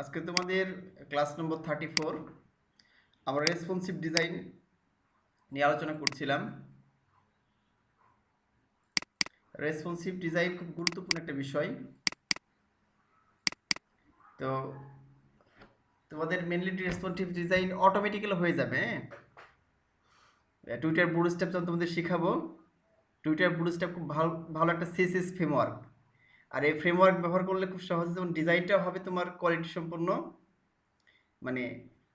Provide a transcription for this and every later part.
আজকে তোমাদের ক্লাস নম্বর 34 আমরা রেসপন্সিভ ডিজাইন নিয়ে আলোচনা করছিলাম। রেসপন্সিভ ডিজাইন খুব গুরুত্বপূর্ণ একটা বিষয়। তো তোমাদের মেনলি রেসপন্সিভ ডিজাইন অটোমেটিক্যালি হয়ে যাবে। টুইটার বুট স্টেপ যখন তোমাদের শেখাবো, টুইটার বুট স্টেপ খুব ভালো ভালো একটা সিএসএস ফ্রেমওয়ার্ক। আর এই ফ্রেমওয়ার্ক ব্যবহার করলে খুব সহজে যেমন ডিজাইনটাও হবে তোমার কোয়ালিটি সম্পন্ন, মানে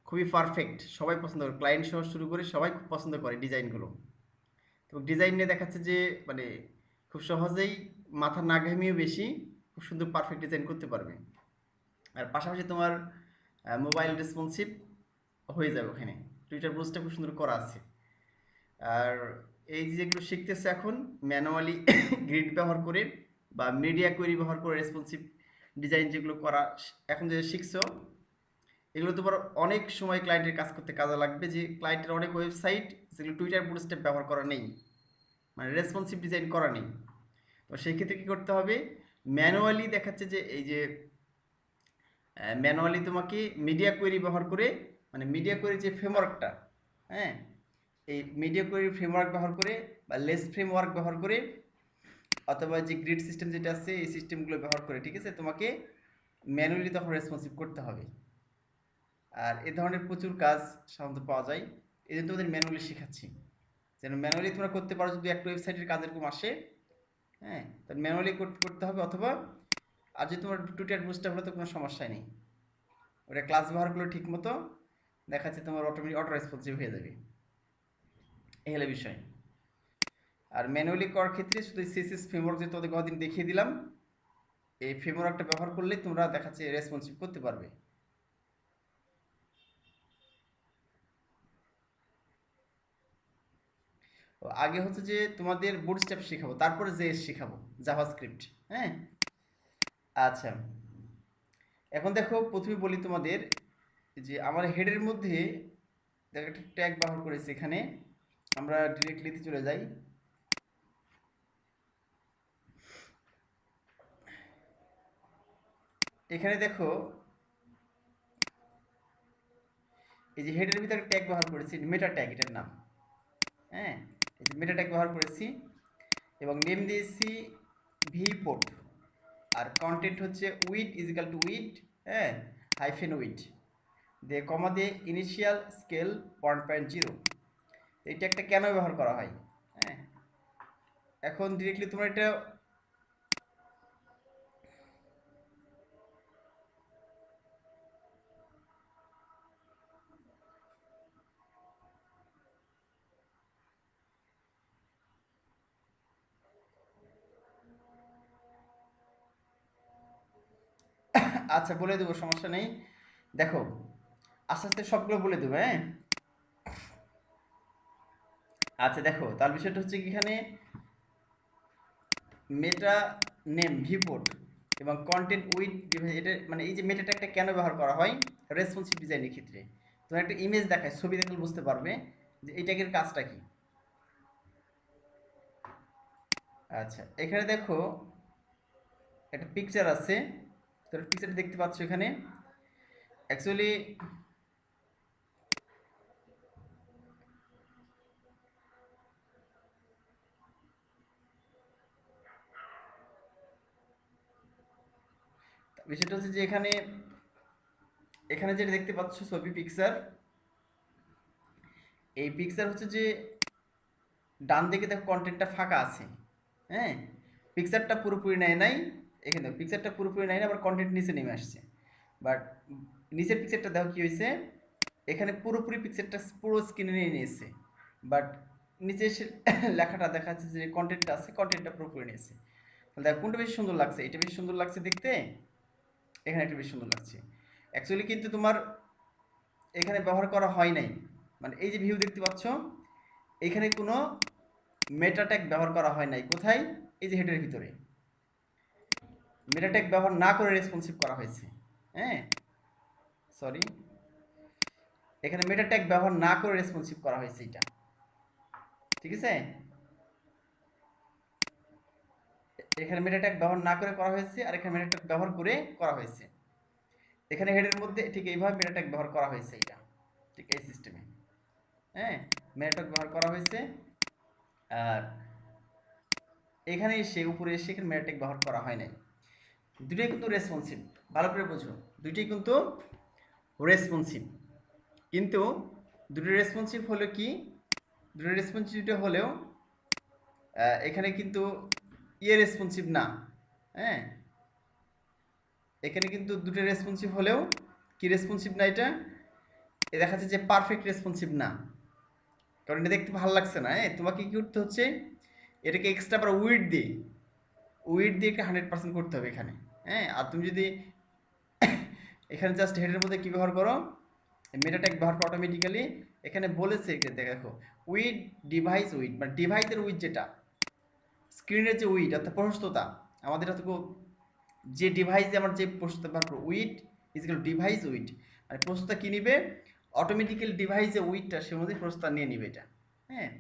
খুবই পারফেক্ট, সবাই পছন্দ করে, ক্লায়েন্ট সহ শুরু করে সবাই খুব পছন্দ করে ডিজাইনগুলো। তো ডিজাইন নিয়ে দেখাচ্ছে যে মানে খুব সহজেই মাথা না ঘামিয়ে বেশি খুব সুন্দর পারফেক্ট ডিজাইন করতে পারবে। আর পাশাপাশি তোমার মোবাইল রেসপন্সিভ হয়ে যাবে ওখানে। টুইটার ব্লুজটা খুব সুন্দর করা আছে। আর এই যেগুলো শিখতেছে এখন ম্যানুয়ালি গ্রিড ব্যবহার করে বা মিডিয়া কোয়েরি ব্যবহার করে রেসপন্সিভ ডিজাইন যেগুলো করা এখন যে শিখছো, এগুলো তোমার অনেক সময় ক্লায়েন্টের কাজ করতে কাজে লাগবে। যে ক্লায়েন্টের অনেক ওয়েবসাইট যেগুলো টুইটার বুটস্ট্র্যাপ ব্যবহার করা নেই, মানে রেসপন্সিভ ডিজাইন করা নেই। তো সেই ক্ষেত্রে কী করতে হবে, ম্যানুয়ালি দেখাচ্ছে যে এই যে ম্যানুয়ালি তোমাকে মিডিয়া কোয়েরি ব্যবহার করে, মানে মিডিয়া কোয়েরি যে ফ্রেমওয়ার্কটা, হ্যাঁ, এই মিডিয়া কোয়েরি ফ্রেমওয়ার্ক ব্যবহার করে বা লেস ফ্রেমওয়ার্ক ব্যবহার করে অথবা যে গ্রিড সিস্টেম যেটা আছে এই সিস্টেমগুলো ব্যবহার করে, ঠিক আছে, তোমাকে ম্যানুয়ালি তখন রেসপন্সিভ করতে হবে। আর এ ধরনের প্রচুর কাজ সাধারণত পাওয়া যায়, এই জন্য তোমাদের ম্যানুয়ালি শেখাচ্ছি যেন ম্যানুয়ালি তোমরা করতে পারো। যদি একটা ওয়েবসাইটের কাজ এরকম আসে, হ্যাঁ, তাহলে ম্যানুয়ালি করতে হবে। অথবা আর যদি তোমার টুইটার বুস্টার হলে তো কোনো সমস্যাই নেই, ওটা ক্লাস ব্যবহার করলে ঠিক মতো দেখাচ্ছে তোমার অটো রেসপন্সিভ হয়ে যাবে। এই হলো বিষয়। আর ম্যানুয়ালি করার ক্ষেত্রে শুধু সিএসএস ফ্রেমওয়ার্ক যে তোমাদের কদিন দেখিয়ে দিলাম, এই ফ্রেমওয়ার্কটা ব্যবহার করলে তোমরা দেখাচ্ছে রেসপন্সিভ করতে পারবে। আগে হচ্ছে যে তোমাদের বুটস্ট্র্যাপ শেখাবো, তারপরে জেএস শেখাবো, জাভাস্ক্রিপ্ট। হ্যাঁ, আচ্ছা, এখন দেখো প্রথমে বলি তোমাদের যে আমার হেডের মধ্যে দেখো একটা ট্যাগ ব্যবহার করেছি। এখানে আমরা ডিরেক্টলিতে চলে যাই। এখানে দেখো এই যে হেডের ভিতরে ট্যাগ ব্যবহার করেছি, মেটা ট্যাগ এটার নাম। হ্যাঁ, এই যে মেটা ট্যাগ ব্যবহার করেছি এবং নেম দিয়েছি ভিপোর্ট। আর কন্টেন্ট হচ্ছে উইড ইজিক্যাল টু উইড, হ্যাঁ, হাইফেন উইড দিয়ে কমা দিয়ে ইনিশিয়াল স্কেল 1.0। এই ট্যাগটা কেন ব্যবহার করা হয়? হ্যাঁ, এখন ডিরেক্টলি তোমরা এটা আচ্ছা বলে দেবো, সমস্যা নেই। দেখো আস্তে আস্তে সবগুলো বলে দেবো, হ্যাঁ। আচ্ছা দেখো, তার বিষয়টা হচ্ছে কি, এখানে মেটা নেম ভিপোর্ট এবং কন্টেন্ট উইথ, এটা মানে এই যে মেটা ট্যাগটা কেন ব্যবহার করা হয় রেসপন্সিভ ডিজাইনের ক্ষেত্রে। তোমার একটা ইমেজ দেখায়, ছবি দেখলে বুঝতে পারবে যে এই ট্যাগের কাজটা কি। আচ্ছা এখানে দেখো একটা পিকচার আছে, তোর পিকচার দেখতে পাচ্ছ এখানে। অ্যাকচুয়ালি বিষয়টা হচ্ছে যে এখানে এখানে যেটা দেখতে পাচ্ছ ছবি পিকচার, এই পিকচার হচ্ছে যে ডান দিকে দেখো কন্টেন্টটা ফাঁকা আছে। হ্যাঁ, পিকচারটা পুরোপুরি নেয় নাই। এখানে দেখো পিকচারটা পুরোপুরি নেয় না, আবার কন্টেন্ট নিচে নেমে আসছে। বাট নিচের পিকচারটা দেখো কি হয়েছে, এখানে পুরোপুরি পিকচারটা পুরো স্ক্রিনে নিয়ে নিয়েছে। বাট নিচে এসে লেখাটা দেখা যাচ্ছে যে কন্টেন্টটা আছে, কন্টেন্টটা পুরোপুরি নিয়েছে। তাহলে দেখো কোনটা বেশি সুন্দর লাগছে, এটা বেশি সুন্দর লাগছে দেখতে, এখানে একটা বেশি সুন্দর লাগছে। অ্যাকচুয়ালি কিন্তু তোমার এখানে ব্যবহার করা হয় নাই, মানে এই যে ভিউ দেখতে পাচ্ছ এখানে কোনো মেটা ট্যাগ ব্যবহার করা হয় নাই। কোথায়? এই যে হেডের ভিতরে মেটা ট্যাগ ব্যবহার না করে রেসপন্সিভ করা হয়েছে। হ্যাঁ, সরি, এখানে মেটা ট্যাগ ব্যবহার না করে রেসপন্সিভ করা হয়েছে এটা, ঠিক আছে। এখানে মেটা ট্যাগ ব্যবহার না করে করা হয়েছে, আর এখানে মেটা ট্যাগ ব্যবহার করে করা হয়েছে। এখানে হেডের মধ্যে ঠিক এইভাবে মেটা ট্যাগ ব্যবহার করা হয়েছে, এটা ঠিক এই সিস্টেমে। হ্যাঁ, মেটা ট্যাগ ব্যবহার করা হয়েছে। আর এখানে এসে উপরে এসে এখানে মেটা ট্যাগ ব্যবহার করা হয় নাই। দুটোই কিন্তু রেসপন্সিভ, ভালো করে বোঝো, দুটোই কিন্তু রেসপন্সিভ। কিন্তু দুটো রেসপন্সিভ হলো কি, দুটো রেসপন্সিভিটি হলেও এখানে কিন্তু রেসপন্সিভ না। হ্যাঁ, এখানে কিন্তু দুটো রেসপন্সিভ হলেও কি রেসপন্সিভ না, এটা দেখা যাচ্ছে যে পারফেক্ট রেসপন্সিভ না, কারণ এটা দেখতে ভালো লাগছে না। হ্যাঁ, তোমাকে কি করতে হচ্ছে, এটাকে এক্সট্রা আবার উইড দিয়ে একটা 100% করতে হবে এখানে। হ্যাঁ, আর তুমি যদি এখানে জাস্ট হেডের মধ্যে কি ব্যবহার করো, মেটা ট্যাগ ব্যবহার করো অটোমেটিক্যালি। এখানে বলেছে দেখো উইড ডিভাইস উইড, মানে ডিভাইসের উইড যেটা স্ক্রিনের যে উইড অর্থাৎ প্রশস্ততা, আমাদের যে ডিভাইসে আমার যে প্রশস্ততা ব্যবহার করো উইড ইজিক্যাল ডিভাইস উইড, মানে প্রশস্ততা কী নিবে, অটোমেটিক্যালি ডিভাইসে উইডটা সে মধ্যে প্রশস্ততা নিয়ে নিবে এটা। হ্যাঁ,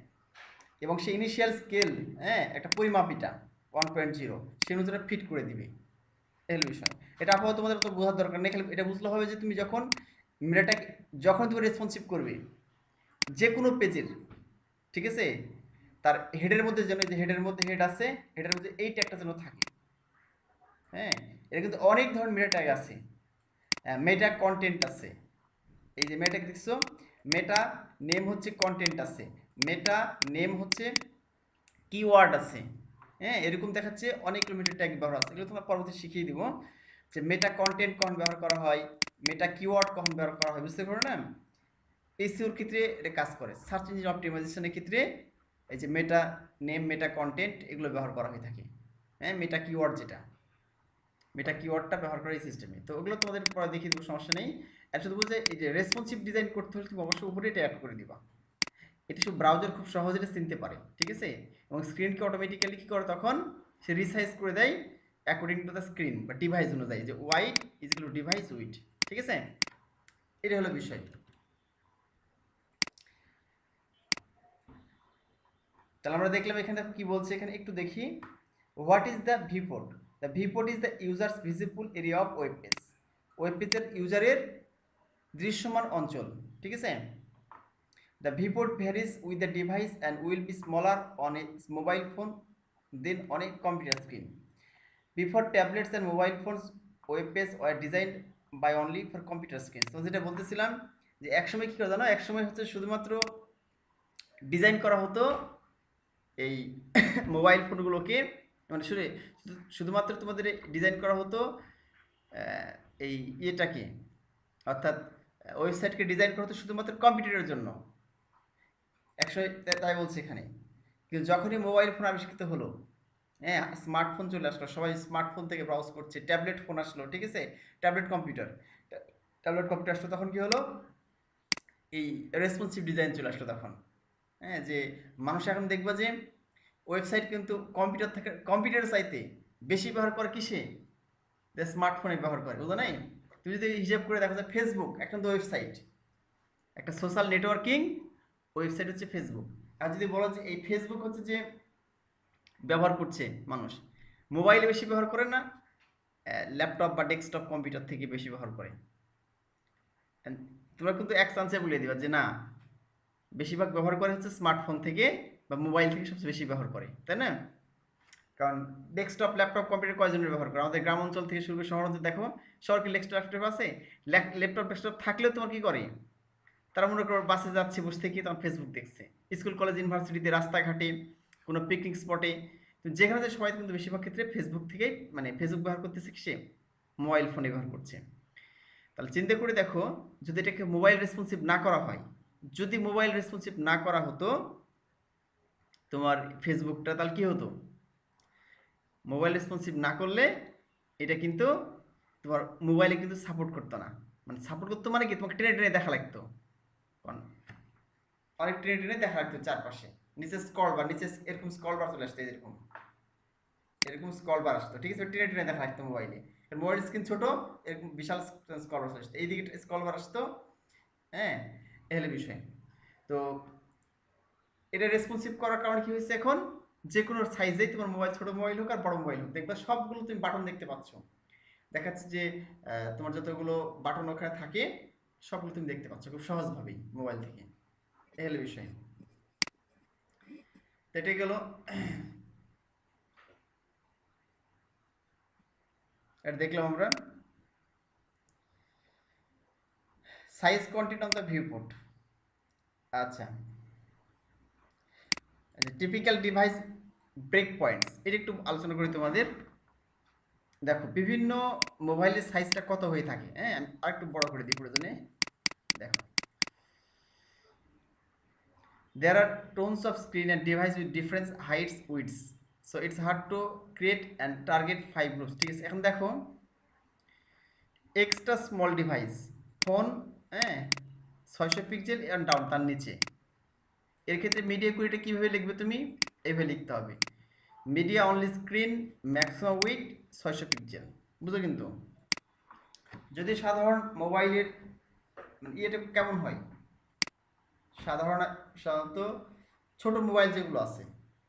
এবং সে ইনিশিয়াল স্কেল, হ্যাঁ একটা পরিমাপ এটা 1.0 সে অনুযায়ী ফিট করে দিবে। এই বিষয় এটা আপাতত তোমাদের তো বোঝার দরকার নেই, খালি এটা বুঝলে হবে যে তুমি যখন মেটাটাকে যখন তুমি রেসপন্সিভ করবে যে কোনো পেজের, ঠিক আছে, তার হেডের মধ্যে যেন, যে হেডের মধ্যে হেড আছে, হেডের মধ্যে এই ট্যাগটা যেন থাকে। হ্যাঁ, এটা কিন্তু অনেক ধরনের মেটা ট্যাগ আছে, মেটা কন্টেন্ট আছে। এই যে মেটা দেখছো, মেটা নেম হচ্ছে কন্টেন্ট আছে, মেটা নেম হচ্ছে কিওয়ার্ড আছে। হ্যাঁ, এরকম দেখাচ্ছে অনেক মেটা ট্যাগ ব্যবহার আছে, এগুলো তোমার পরবর্তী শিখিয়ে দিব যে মেটা কন্টেন্ট কখন ব্যবহার করা হয়, মেটা কিওয়ার্ড কখন ব্যবহার করা হয়, বুঝতে পারো না। এসইওর ক্ষেত্রে এটা কাজ করে, সার্চ ইঞ্জিন অপটিমাইজেশনের ক্ষেত্রে এই যে মেটা নেম, মেটা কন্টেন্ট এগুলো ব্যবহার করা হয়ে থাকে। হ্যাঁ, মেটা কিওয়ার্ড যেটা, মেটা কিওয়ার্ডটা ব্যবহার করে এই সিস্টেমে, তো ওগুলো তোমাদের পরে দেখিয়ে দেবো, সমস্যা নেই। আর শুধু বলছে এই যে রেসপন্সিভ ডিজাইন করতে হলে তুমি অবশ্যই উপরে এটা অ্যাড করে দিবা, এটা সব ব্রাউজার খুব সহজে এটা চিনতে পারে, ঠিক আছে। এবং স্ক্রিনকে অটোমেটিক্যালি কী করে তখন সে রিসাইজ করে দেয় অ্যাকর্ডিং টু দ্য স্ক্রিন বা ডিভাইস অনুযায়ী, যে wide is equal to device weed, ঠিক আছে। এটা হলো বিষয়। তাহলে আমরা দেখলাম এখানে দেখো কি বলছে, এখানে একটু দেখি, what is the viewport, the viewport is the user's visible area of web page, web পেজের ইউজারের দৃশ্যমান অঞ্চল, ঠিক আছে। The viewport varies with the device and will be smaller on a mobile phone than on a computer screen. Before tablets and mobile phones web page were designed by only for computer screen. তো যেটা বলতেছিলাম যে একসময় কী করে জানো, একসময় হচ্ছে শুধুমাত্র ডিজাইন করা হতো এই মোবাইল ফোনগুলোকে, মানে শুধুমাত্র তোমাদের ডিজাইন করা হতো এই ইয়েটাকে, অর্থাৎ ওয়েবসাইটকে ডিজাইন করা হতো শুধুমাত্র কম্পিউটারের জন্য একসময়, তাই বলছে এখানে। কিন্তু যখনই মোবাইল ফোন আবিষ্কৃত হলো, হ্যাঁ স্মার্টফোন চলে আসলো, সবাই স্মার্টফোন থেকে ব্রাউজ করছে, ট্যাবলেট ফোন আসলো, ঠিক আছে, ট্যাবলেট কম্পিউটার আসলো, তখন কি হলো, এই রেসপন্সিভ ডিজাইন চলে আসলো তখন। হ্যাঁ, যে মানুষ এখন দেখবা যে ওয়েবসাইট কিন্তু কম্পিউটার চাইতে বেশি ব্যবহার করে কিসে, যে স্মার্টফোনে ব্যবহার করে, বুঝো নাই। তুমি যদি হিসাব করে দেখো যে ফেসবুক একটা তো ওয়েবসাইট, একটা সোশ্যাল নেটওয়ার্কিং ওয়েবসাইট হচ্ছে ফেসবুক। আর যদি বলো যে এই ফেসবুক হচ্ছে যে ব্যবহার করছে মানুষ, মোবাইলে বেশি ব্যবহার করে না ল্যাপটপ বা ডেস্কটপ কম্পিউটার থেকে বেশি ব্যবহার করে, তোমরা কিন্তু এক চান্সে বলে দিবা যে না, বেশিরভাগ ব্যবহার করে হচ্ছে স্মার্টফোন থেকে বা মোবাইল থেকে সবচেয়ে বেশি ব্যবহার করে, তাই না। কারণ ডেস্কটপ ল্যাপটপ কম্পিউটার কয়জনের ব্যবহার করে, আমাদের গ্রাম অঞ্চল থেকে শুরু করে শহর অঞ্চল দেখো, শহরকে ডেস্কটপ ল্যাপটপ আছে, ল্যাপটপ ডেস্কটপ থাকলেও তোমার কী করে, তারা মনে করো বাসে যাচ্ছে, বসে থেকে তখন ফেসবুক দেখছে, স্কুল কলেজ ইউনিভার্সিটিতে রাস্তাঘাটে কোনো পিকনিক স্পটে, তো যেখানে যে সবাই কিন্তু বেশিরভাগ ক্ষেত্রে ফেসবুক থেকে, মানে ফেসবুক ব্যবহার করতেছে সে মোবাইল ফোনে ব্যবহার করছে। তাহলে চিন্তা করে দেখো, যদি এটাকে মোবাইল রেসপন্সিভ না করা হয়, যদি মোবাইল রেসপন্সিভ না করা হতো তোমার ফেসবুকটা, তাহলে কী হতো, মোবাইল রেসপন্সিভ না করলে এটা কিন্তু তোমার মোবাইলে কিন্তু সাপোর্ট করতো না, মানে সাপোর্ট করতো মানে কি, তোমাকে টেনে টেনে দেখা লাগতো, অনেক টেনে টেনে দেখা লাগতো চারপাশে, নিচে স্ক্রল বার, নিচে এরকম স্ক্রল বার চলে আসতো, এরকম এরকম স্ক্রল বার আসতো, ঠিক আছে, টেনে টেনে দেখা লাগতো মোবাইলে, মোবাইল স্ক্রিন ছোট, এরকম বিশাল স্ক্রল বার চলে আসতো, এইদিকে স্ক্রল বার আসতো। হ্যাঁ, এ হলো বিষয়। তো এটা রেসপন্সিভ করার কারণে কি হয়েছে, এখন যে কোনো সাইজেই তোমার মোবাইল, ছোট মোবাইল হোক আর বড় মোবাইল হোক, দেখবা সবগুলো তুমি বাটন দেখতে পাচ্ছ, দেখাচ্ছে যে তোমার যতগুলো বাটন ওখানে থাকে সবগুলো তুমি দেখতে পাচ্ছ খুব সহজভাবেই মোবাইল থেকে। এই হলো বিষয়। তো এটাই গেল। এটা দেখলাম আমরা size content on the viewport. আচ্ছা, টিপিক্যাল ডিভাইস ব্রেক পয়েন্টস এটা একটু আলোচনা করি তোমাদের। দেখো বিভিন্ন মোবাইলের সাইজটা কত হয়ে থাকে, হ্যাঁ আমি আরেকটু বড় করে দিই প্রয়োজনে। দেখো, there are tons of screen and device with different heights widths, so it's hard to create and target 5 groups। ঠিক আছে, এখন দেখো এক্সট্রা স্মল ডিভাইস ফোন, হ্যাঁ 600 পিক্সেল এন্ড ডাউন তার নিচে, এর ক্ষেত্রে মিডিয়া কুইরিটা কীভাবে লিখবে তুমি, এভাবে লিখতে হবে media only screen maximum with 600 pixel. বুঝো কিন্তু যদি সাধারণ মোবাইলের মানে ইয়েটা কেমন হয়, সাধারণত ছোট মোবাইল যেগুলো আছে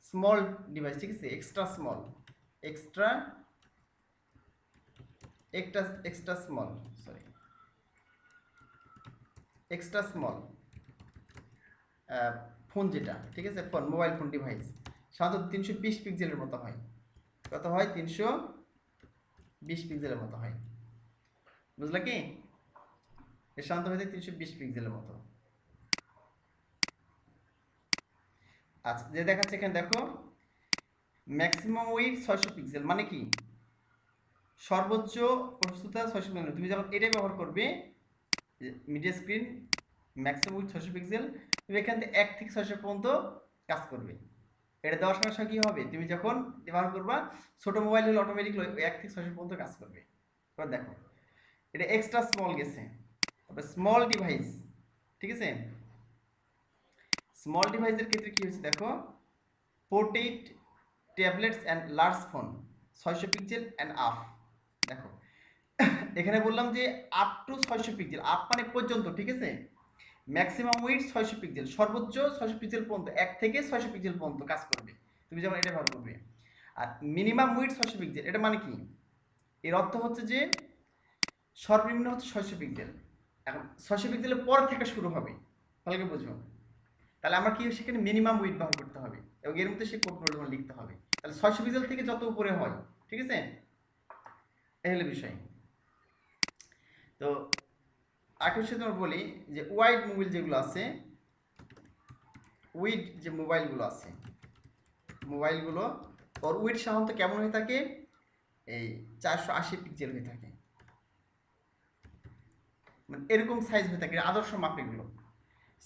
স্মল ডিভাইস, ঠিক আছে, extra extra small sorry extra small phone যেটা, ঠিক আছে, ফোন মোবাইল ফোন ডিভাইস সাধারণত 320 পিক্সেলের মতো হয়। কত হয়? 320 পিক্সেলের মতো হয়। বুঝলা কি? এর সাধারণত হয়তো 320 পিক্সেলের মতো। আচ্ছা, যে দেখাচ্ছে এখানে দেখো ম্যাক্সিমাম উইথ 600 পিক্সেল মানে কি সর্বোচ্চ প্রস্তুতা 600 পিক্সেল। তুমি যখন এটা ব্যবহার করবে media screen maximum with 600 pixel, তুমি এখান থেকে 1 থেকে 600 পর্যন্ত কাজ করবে। এটা দেওয়ার সঙ্গে সঙ্গে কী হবে, তুমি যখন ব্যবহার করবা ছোটো মোবাইল হলে অটোমেটিক 1 থেকে 600 পর্যন্ত কাজ করবে। এবার দেখো এটা এক্সট্রা স্মল গেছে, তারপরে স্মল ডিভাইস, ঠিক আছে, স্মল ডিভাইসের ক্ষেত্রে কী হচ্ছে দেখো portrait tablets and large phone 600 pixel and up. দেখো এখানে বললাম যে আপ টু 600 পিক্সেল, আপ মানে পর্যন্ত, ঠিক আছে, ম্যাক্সিমাম উইথ 600 পিক্সেল, সর্বোচ্চ 600 পিক্সেল পর্যন্ত, 1 থেকে 600 পিক্সেল পর্যন্ত কাজ করবে তুমি যখন এটা ব্যবহার করবে। আর মিনিমাম উইথ 600 পিক্সেল এটা মানে কি, এর অর্থ হচ্ছে যে সর্বনিম্ন হচ্ছে 600 পিক্সেল, এখন 600 পিক্সেলের পর থেকে শুরু হবে, ভালো করে বুঝো। তাহলে আমার কি সেখানে মিনিমাম উইথ ব্যবহার করতে হবে এবং এর মধ্যে সেই কোডগুলো লিখতে হবে। তাহলে 600 পিক্সেল থেকে যত উপরে হয়, ঠিক আছে, এই হলো বিষয়। তো আরেকটা তোমার বলি যে ওয়াইড মোবাইল যেগুলো আছে, উইড যে মোবাইলগুলো আছে, মোবাইলগুলো ওর উইড সাধারণত কেমন হয়ে থাকে, এই 480 পিক্সেল হয়ে থাকে, মানে এরকম সাইজ হয়ে থাকে, আদর্শ মাপ এগুলো।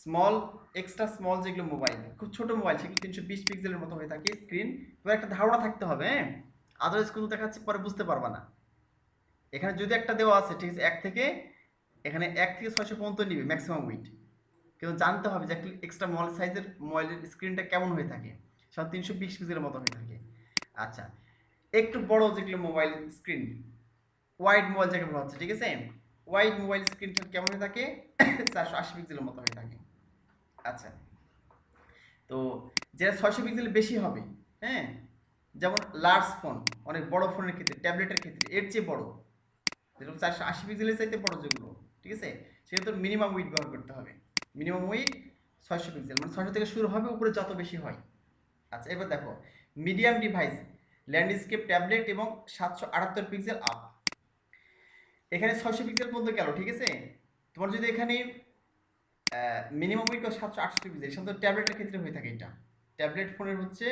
স্মল এক্সট্রা স্মল যেগুলো মোবাইল খুব ছোট মোবাইল সেগুলো 320 পিক্সেলের মতো হয়ে থাকে স্ক্রিন। তোমার একটা ধারণা থাকতে হবে, হ্যাঁ, আদারওয়াইজ কিন্তু দেখাচ্ছে পরে বুঝতে পারবা না। এখানে যদি একটা দেওয়া আছে, ঠিক আছে, এখানে 1 থেকে 600 পর্যন্ত নিবে ম্যাক্সিমাম উইট, কিন্তু জানতে হবে যে একটা এক্সট্রা স্মল সাইজের মোবাইলের স্ক্রিনটা কেমন হয়ে থাকে, সব 320 পিক্সেলের মতো হয়ে থাকে। আচ্ছা, একটু বড় যেগুলো মোবাইল স্ক্রিন ওয়াইড মোবাইল যাকে বলা হচ্ছে, ঠিক আছে, ওয়াইড মোবাইল স্ক্রিনটা কেমন হয়ে থাকে 480 পিক্সেলের মতো হয়ে থাকে। আচ্ছা, তো যেটা 600 পিক্সেলের বেশি হবে, হ্যাঁ, যেমন লার্জ ফোন, অনেক বড় ফোনের ক্ষেত্রে, ট্যাবলেটের ক্ষেত্রে এর চেয়ে বড়, যেরকম 480 পিক্সেলের চাইতে বড় যেগুলো, ঠিক আছে, সেক্ষেত্রে মিনিমাম উইথ ব্যবহার করতে হবে। মিনিমাম উইথ 600 পিক্সেল, মানে 600 থেকে শুরু হবে, উপরে যত বেশি হয়। আচ্ছা, এবার দেখো মিডিয়াম ডিভাইস ল্যান্ডস্কেপ ট্যাবলেট এবং 778 পিক্সেল আপ, এখানে 600 পিক্সেল পর্যন্ত গেল, ঠিক আছে। তোমার যদি এখানে মিনিমাম উইথ 768 পিক্সেল, সাধারণত ট্যাবলেটের ক্ষেত্রে হয়ে থাকে, এটা ট্যাবলেট ফোনের হচ্ছে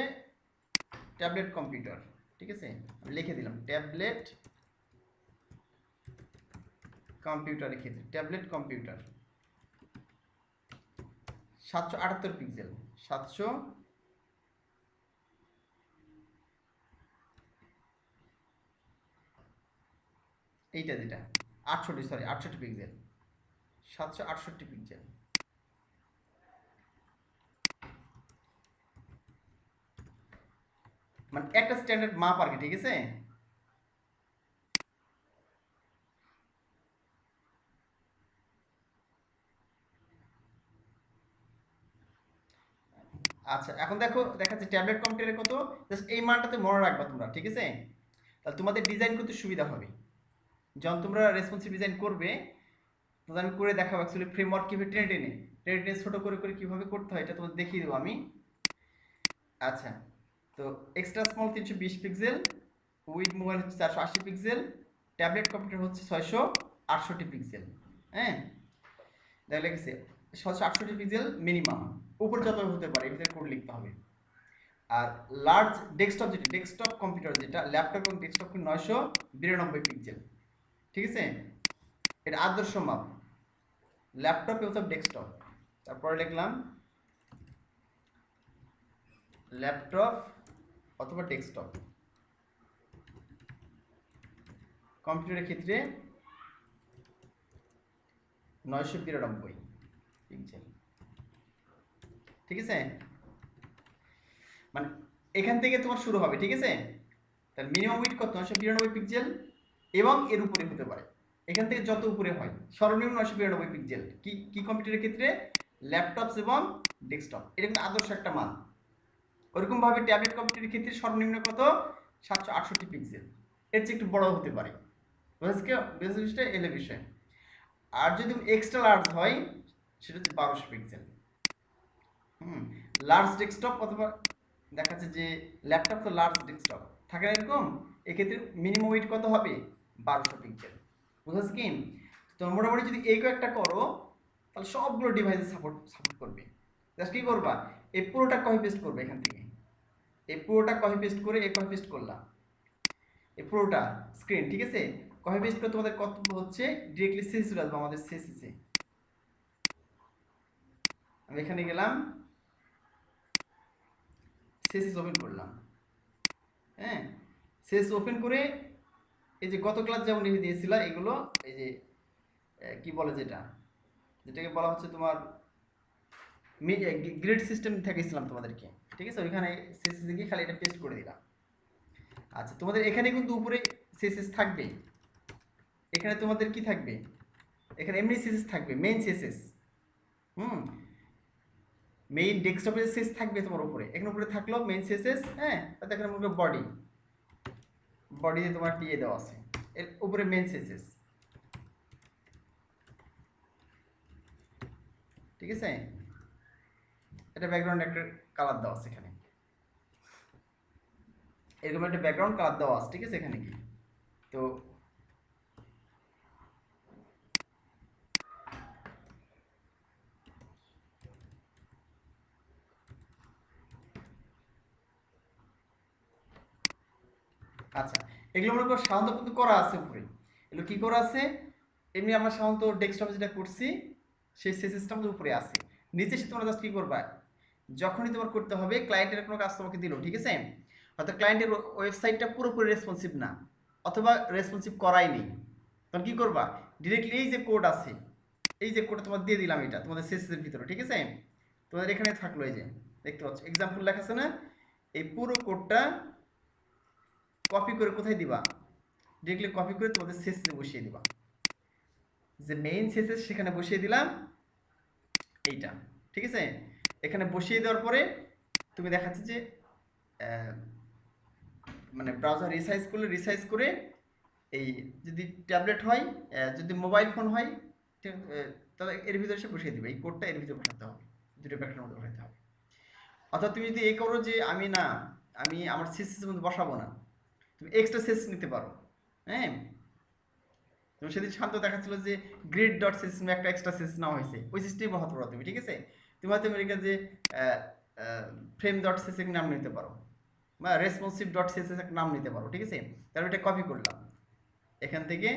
ট্যাবলেট কম্পিউটার, ঠিক আছে, আমি লিখে দিলাম ট্যাবলেট কম্পিউটারের ক্ষেত্রে, ট্যাবলেট কম্পিউটার 778 পিক্সেল, 700 এইটা যেটা 68 পিক্সেল, 768 পিক্সেল, মানে একটা স্ট্যান্ডার্ড মাপ আর কি, ঠিক আছে। আচ্ছা, এখন দেখো দেখাচ্ছে ট্যাবলেট কম্পিউটারে কত, জাস্ট এই মানটাতে মনে রাখবা তোমরা, ঠিক আছে, তাহলে তোমাদের ডিজাইন করতে সুবিধা হবে। যখন তোমরা রেসপন্সিভ ডিজাইন করবে তখন আমি করে দেখাবো অ্যাকচুয়ালি ফ্রেমওয়ার্ক কীভাবে টেনে টেনে টেনে টেনে ছোটো করে করে কীভাবে করতে হয় এটা তোমাদের দেখিয়ে দেবো আমি। আচ্ছা, তো extra small 320 pixel, with mobile হচ্ছে 480 পিক্সেল, ট্যাবলেট কম্পিউটার হচ্ছে 668 পিক্সেল। হ্যাঁ, দেখা লেগেছে 668 পিক্সেল মিনিমাম, উপরে যত হতে পারে এটাতে কোড লিখতে হবে। আর লার্জ ডেস্কটপ যেটা ডেস্কটপ কম্পিউটার যেটা ল্যাপটপ এবং ডেস্কটপ 992 পিক্সেল, ঠিক আছে, এটা আদর্শ মাপ ল্যাপটপ এবং ডেস্কটপ। তারপরে লিখলাম ল্যাপটপ অথবা ডেস্কটপ কম্পিউটারের ক্ষেত্রে 992 পিক্সেল, ঠিক আছে, মানে এখান থেকে তোমার শুরু হবে, ঠিক আছে। তাহলে মিনিমাম উইডথ কত 992 পিক্সেল এবং এর উপরে হতে পারে, এখান থেকে যত উপরে হয় সর্বনিম্ন 992 পিক্সেল কি কি কম্পিউটারের ক্ষেত্রে ল্যাপটপস এবং ডেস্কটপ, এটা কিন্তু আদর্শ একটা মান। ওরকম ভাবে ট্যাবলেট কম্পিউটারের ক্ষেত্রে সর্বনিম্ন কত 768 পিক্সেল, এর চেয়ে একটু বড় হতে পারে, বুঝেছো এলে বিষয়। আর যদি এক্সট্রা লার্জ হয় সেটা হচ্ছে 1200 পিক্সেল। লার্জ ডেস্কটপ অথবা দেখা যাচ্ছে যে ল্যাপটপ তো লার্জ ডেস্কটপ থাকে না এরকম, এক্ষেত্রে মিনিমাম ওয়েট কত হবে 1200 পিক্সেল, বুঝেছ কি। তো মোটামুটি যদি এই কয়েকটা করো তাহলে সবগুলো ডিভাইসে সাপোর্ট করবে। জাস্ট কি করবা, এই পুরোটা কপি পেস্ট করবে এখান থেকে, এই পুরোটা কপি পেস্ট করে এই কপি পেস্ট করলাম এই পুরোটা স্ক্রিন, ঠিক আছে। কপি পেস্ট করে তোমাদের কর্তব্য হচ্ছে ডিরেক্টলি সিএসএস চলে আসবে আমাদের সিএসএসে। আমি এখানে গেলাম, সিএসএস ওপেন করলাম, হ্যাঁ, সিএসএস ওপেন করে এই যে গত ক্লাস যেমন লিখে দিয়েছিলাম এগুলো, এই যে কি বলে যেটাকে বলা হচ্ছে তোমার গ্রিড সিস্টেম থেকেছিলাম তোমাদেরকে, ঠিক আছে, ওইখানে সিএসএস দিয়ে খালি এটা পেস্ট করে দিলাম। আচ্ছা, তোমাদের এখানে কিন্তু উপরে সিএসএস থাকবে, এখানে তোমাদের কি থাকবে, এখানে এমনি সিএসএস থাকবে, মেইন সিএসএস, মেইন ডেস্কটপের সিএসএস থাকবে তোমার উপরে, এখানে উপরে থাকলো মেইন সিএসএস, হ্যাঁ, তাতে এখানে মনে করো বডিতে তোমার টিএ দেওয়া আছে, এর উপরে মেইন সিএসএস, ঠিক আছে। এটা ব্যাকগ্রাউন্ড একটা কালার দেওয়া আছে এখানে, এরকম একটা ব্যাকগ্রাউন্ড কালার দেওয়া আছে, ঠিক আছে এখানে কি। তো আচ্ছা, এগুলো মনে করো সাধারণত কিন্তু করা আছে উপরে, এগুলো কি করা আছে, এমনি আমরা সাধারণত ডেস্কটপে যেটা করছি সেই সিস্টেমটা আমাদের উপরে আছে, নিচে সে তোমরা জাস্ট কি করবা, যখনই তোমার করতে হবে ক্লায়েন্টের কোনো কাজ তোমাকে দিল, ঠিক আছে, হয়তো ক্লায়েন্টের ওয়েবসাইটটা পুরোপুরি রেসপন্সিভ না অথবা রেসপন্সিভ করাই নেই, তখন কি করবা, ডিরেক্টলি এই যে কোড আছে, এই যে কোডটা তোমার দিয়ে দিলাম, এটা তোমাদের সিএসএস এর ভিতরে, ঠিক আছে, তোমাদের এখানে থাকলো, এই যে দেখতে পাচ্ছ এক্সাম্পল লেখা আছে না, এই পুরো কোডটা কপি করে কোথায় দিবা, ডিরেক্টলি কপি করে তোমাদের সিএসএস এ বসিয়ে দিবা, যে মেইন সিএসএস সেখানে বসিয়ে দিলাম এইটা, ঠিক আছে। এখানে বসিয়ে দেওয়ার পরে তুমি দেখাচ্ছে যে মানে ব্রাউজার রিসাইজ করে এই যদি ট্যাবলেট হয়, যদি মোবাইল ফোন হয় তাহলে এর ভিতরে সে বসিয়ে দিবে, এই কোডটা এর ভিতরে পাঠাতে হবে, দুটো প্যাকেটের মধ্যে পাঠাতে হবে। অর্থাৎ তুমি যদি এই করো যে আমি আমার সিএসএস মধ্যে বসাবো না, তুমি এক্সট্রা সিএসএস নিতে পারো, হ্যাঁ। তুমি সেদিন শান্ত দেখাচ্ছিল যে গ্রিড ডট সিস্টেমে একটা এক্সট্রা সিএসএস নেওয়া হয়েছে, ওই সিস্টেমে বসাতে পারো তুমি, ঠিক আছে। তুমি হয়তো আমেরিকা যে ফ্রেম ডট সিএসএস নাম নিতে পারো বা রেসপন্সিভ ডট সিএসএস একটা নাম নিতে পারো, ঠিক আছে। তারপর এটা কপি করলাম, এখান থেকে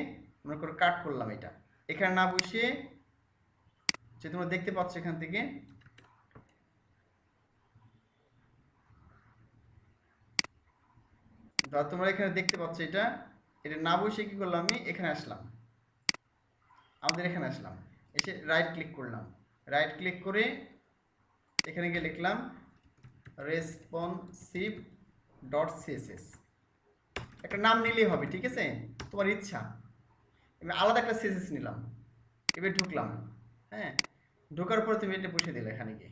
মনে করো কাট করলাম, এটা এখানে না বসিয়ে যে তোমরা দেখতে পাচ্ছ এখান থেকে তোমরা এখানে দেখতে পাচ্ছ এটা না বসিয়ে কি করলাম, আমি এখানে আসলাম, আমাদের এখানে আসলাম, এসে রাইট ক্লিক করলাম, রাইট ক্লিক করে এখানে গিয়ে লিখলাম রেসপন্সিভ ডট সিএসএস, একটা নাম নিলেই হবে, ঠিক আছে, তোমার ইচ্ছা। এবার আলাদা একটা সিএসএস নিলাম, এবার ঢুকলাম, হ্যাঁ, ঢোকার পরে তুমি এটা বসিয়ে দিলে, এখানে গিয়ে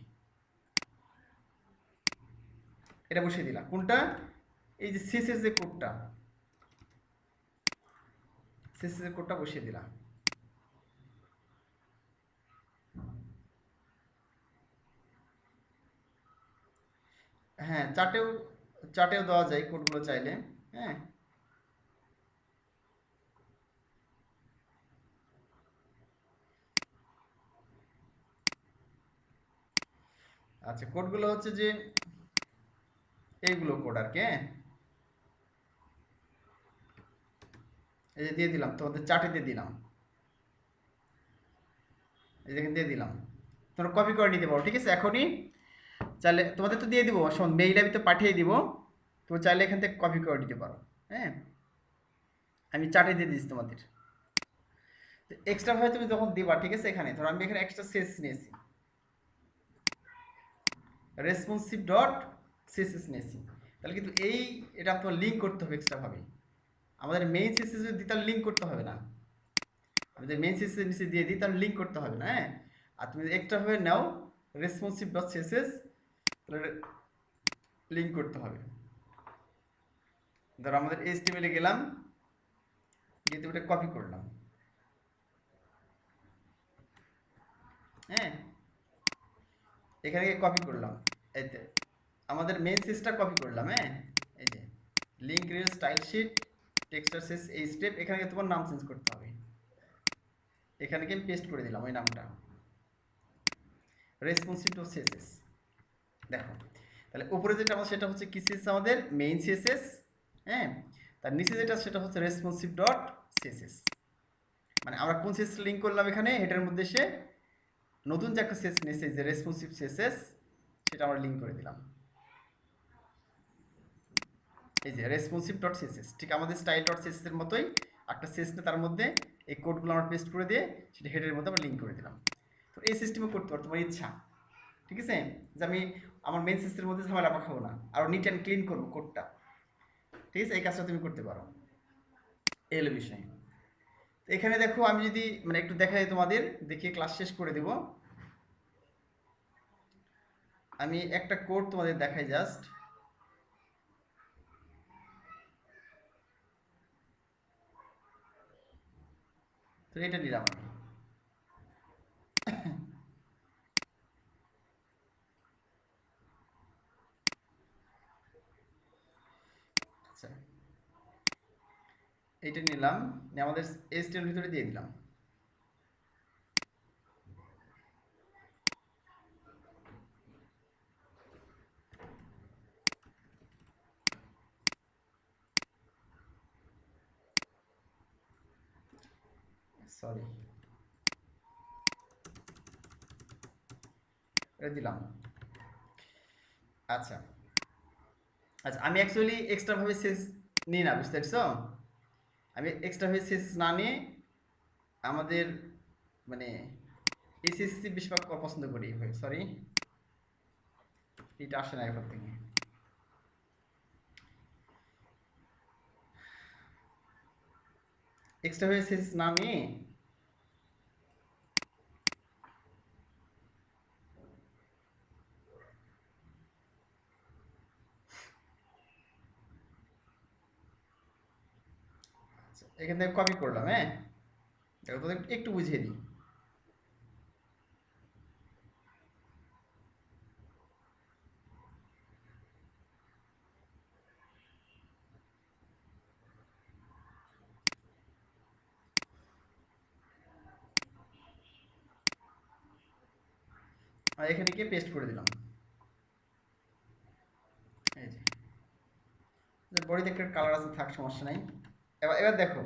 এটা বসিয়ে দিলাম, কোনটা, এই যে সিএসএস যে কোডটা, সিএসএস এর কোডটা বসিয়ে দিলাম। হ্যাঁ, চার্টেও দেওয়া যায় কোডগুলো চাইলে। হ্যাঁ, আচ্ছা, কোডগুলো হচ্ছে যে এইগুলো কোড আর কি। হ্যাঁ, এই যে দিয়ে দিলাম, তোমাদের চার্টে দিয়ে দিলাম, এই যে এখানে দিয়ে দিলাম। তোমরা কপি করে নিতে পারো, ঠিক আছে? এখনই চাইলে তোমাদের তো দিয়ে দিব, মেইল আমি তো পাঠিয়ে দিব, তো চাইলে এখান থেকে কপি করে নিতে পারো। হ্যাঁ, আমি চার্টে দিয়ে দিচ্ছি তোমাদের। এক্সট্রা ভাবে তুমি যখন দিবা, ঠিক আছে, এখানে ধরো আমি এখানে এক্সট্রা সেস নিয়েছি, রেসপন্সিভ ডট সিএসএস নিয়েছি, তাহলে কিন্তু এটা তোমার লিঙ্ক করতে হবে এক্সট্রা ভাবে। আমাদের মেইন সিএসএস যদি তাহলে লিঙ্ক করতে হবে না, আমি যদি মেইন সিএসএস নিচে দিয়ে দিই তাহলে লিঙ্ক করতে হবে না। হ্যাঁ, আর তুমি এক্সট্রা ভাবে নাও রেসপন্সিভ ডট সিএসএস, তাহলে লিঙ্ক করতে হবে। ধরো আমাদের এইচটিএমএল এ গেলাম, গিয়ে তুমি এটা কপি করলাম। হ্যাঁ, এখানে গিয়ে কপি করলাম, এতে আমাদের মেইন সিসটা কপি করলাম। হ্যাঁ, এই যে link rel style sheet texture সেস, এই স্টেপ, এখানে গিয়ে তোমার নাম চেঞ্জ করতে হবে। এখানে গিয়ে পেস্ট করে দিলাম ওই নামটা, রেসপন্সিভ টু সিএসএস। দেখো, তাহলে উপরে যেটা আমার সেটা হচ্ছে কি সিএসএস, আমাদের মেইন সিএসএস। হ্যাঁ, তার নিচে যেটা সেটা হচ্ছে রেসপন্সিভ ডট সিএসএস। মানে আমরা কোন সিএসএস লিঙ্ক করলাম এখানে, এটার মধ্যে সে নতুন যে একটা সিএসএস নিয়েছে যে রেসপন্সিভ সিএসএস, সেটা আমরা লিঙ্ক করে দিলাম। এই যে রেসপন্সিভ ডট সিএসএস, ঠিক আমাদের স্টাইল ডট সিএসএস এর মতোই একটা সিএসএস নিয়ে তার মধ্যে এই কোডগুলো আমরা পেস্ট করে দিয়ে সেটা হেডের মধ্যে আমরা লিঙ্ক করে দিলাম। তো এই সিস্টেমে করতে পারো তোমার ইচ্ছা, ঠিক আছে? যে আমি আমার মেন সিস্টেমের মধ্যে ঝামেলা পাঠাবো না, আরও নিট অ্যান্ড ক্লিন করবো কোডটা, ঠিক আছে? এই কাজটা তুমি করতে পারো, এই হলো বিষয়। তো এখানে দেখো, আমি যদি মানে একটু দেখাই তোমাদের, দেখিয়ে ক্লাস শেষ করে দেব। আমি একটা কোড তোমাদের দেখাই জাস্ট। তো এটা নিলাম আমি। আচ্ছা, এইটা নিলাম, নিয়ে আমাদের এইচটিএমএল ভিতরে দিয়ে দিলাম। সরি, এটা দিলাম। আচ্ছা আচ্ছা, আমি অ্যাকচুয়ালি এক্সট্রাভাবে সেস নিই না, বুঝতে পারছো? আমি এক্সট্রাভাবে সেস না নিয়ে আমাদের মানে এসএসসি বেশিরভাগ পছন্দ করি। সরি, এটা আসে না এরপর থেকে। এক্সট্রাভাবে সেস না নিয়ে এখান থেকে কপি করলাম। হ্যাঁ, দেখো তোদের একটু বুঝিয়ে দিই। আর এখানে গিয়ে পেস্ট করে দিলাম। এই যে বডিতে একটা কালার আছে, থাক, সমস্যা নাই। এবার এবার দেখো,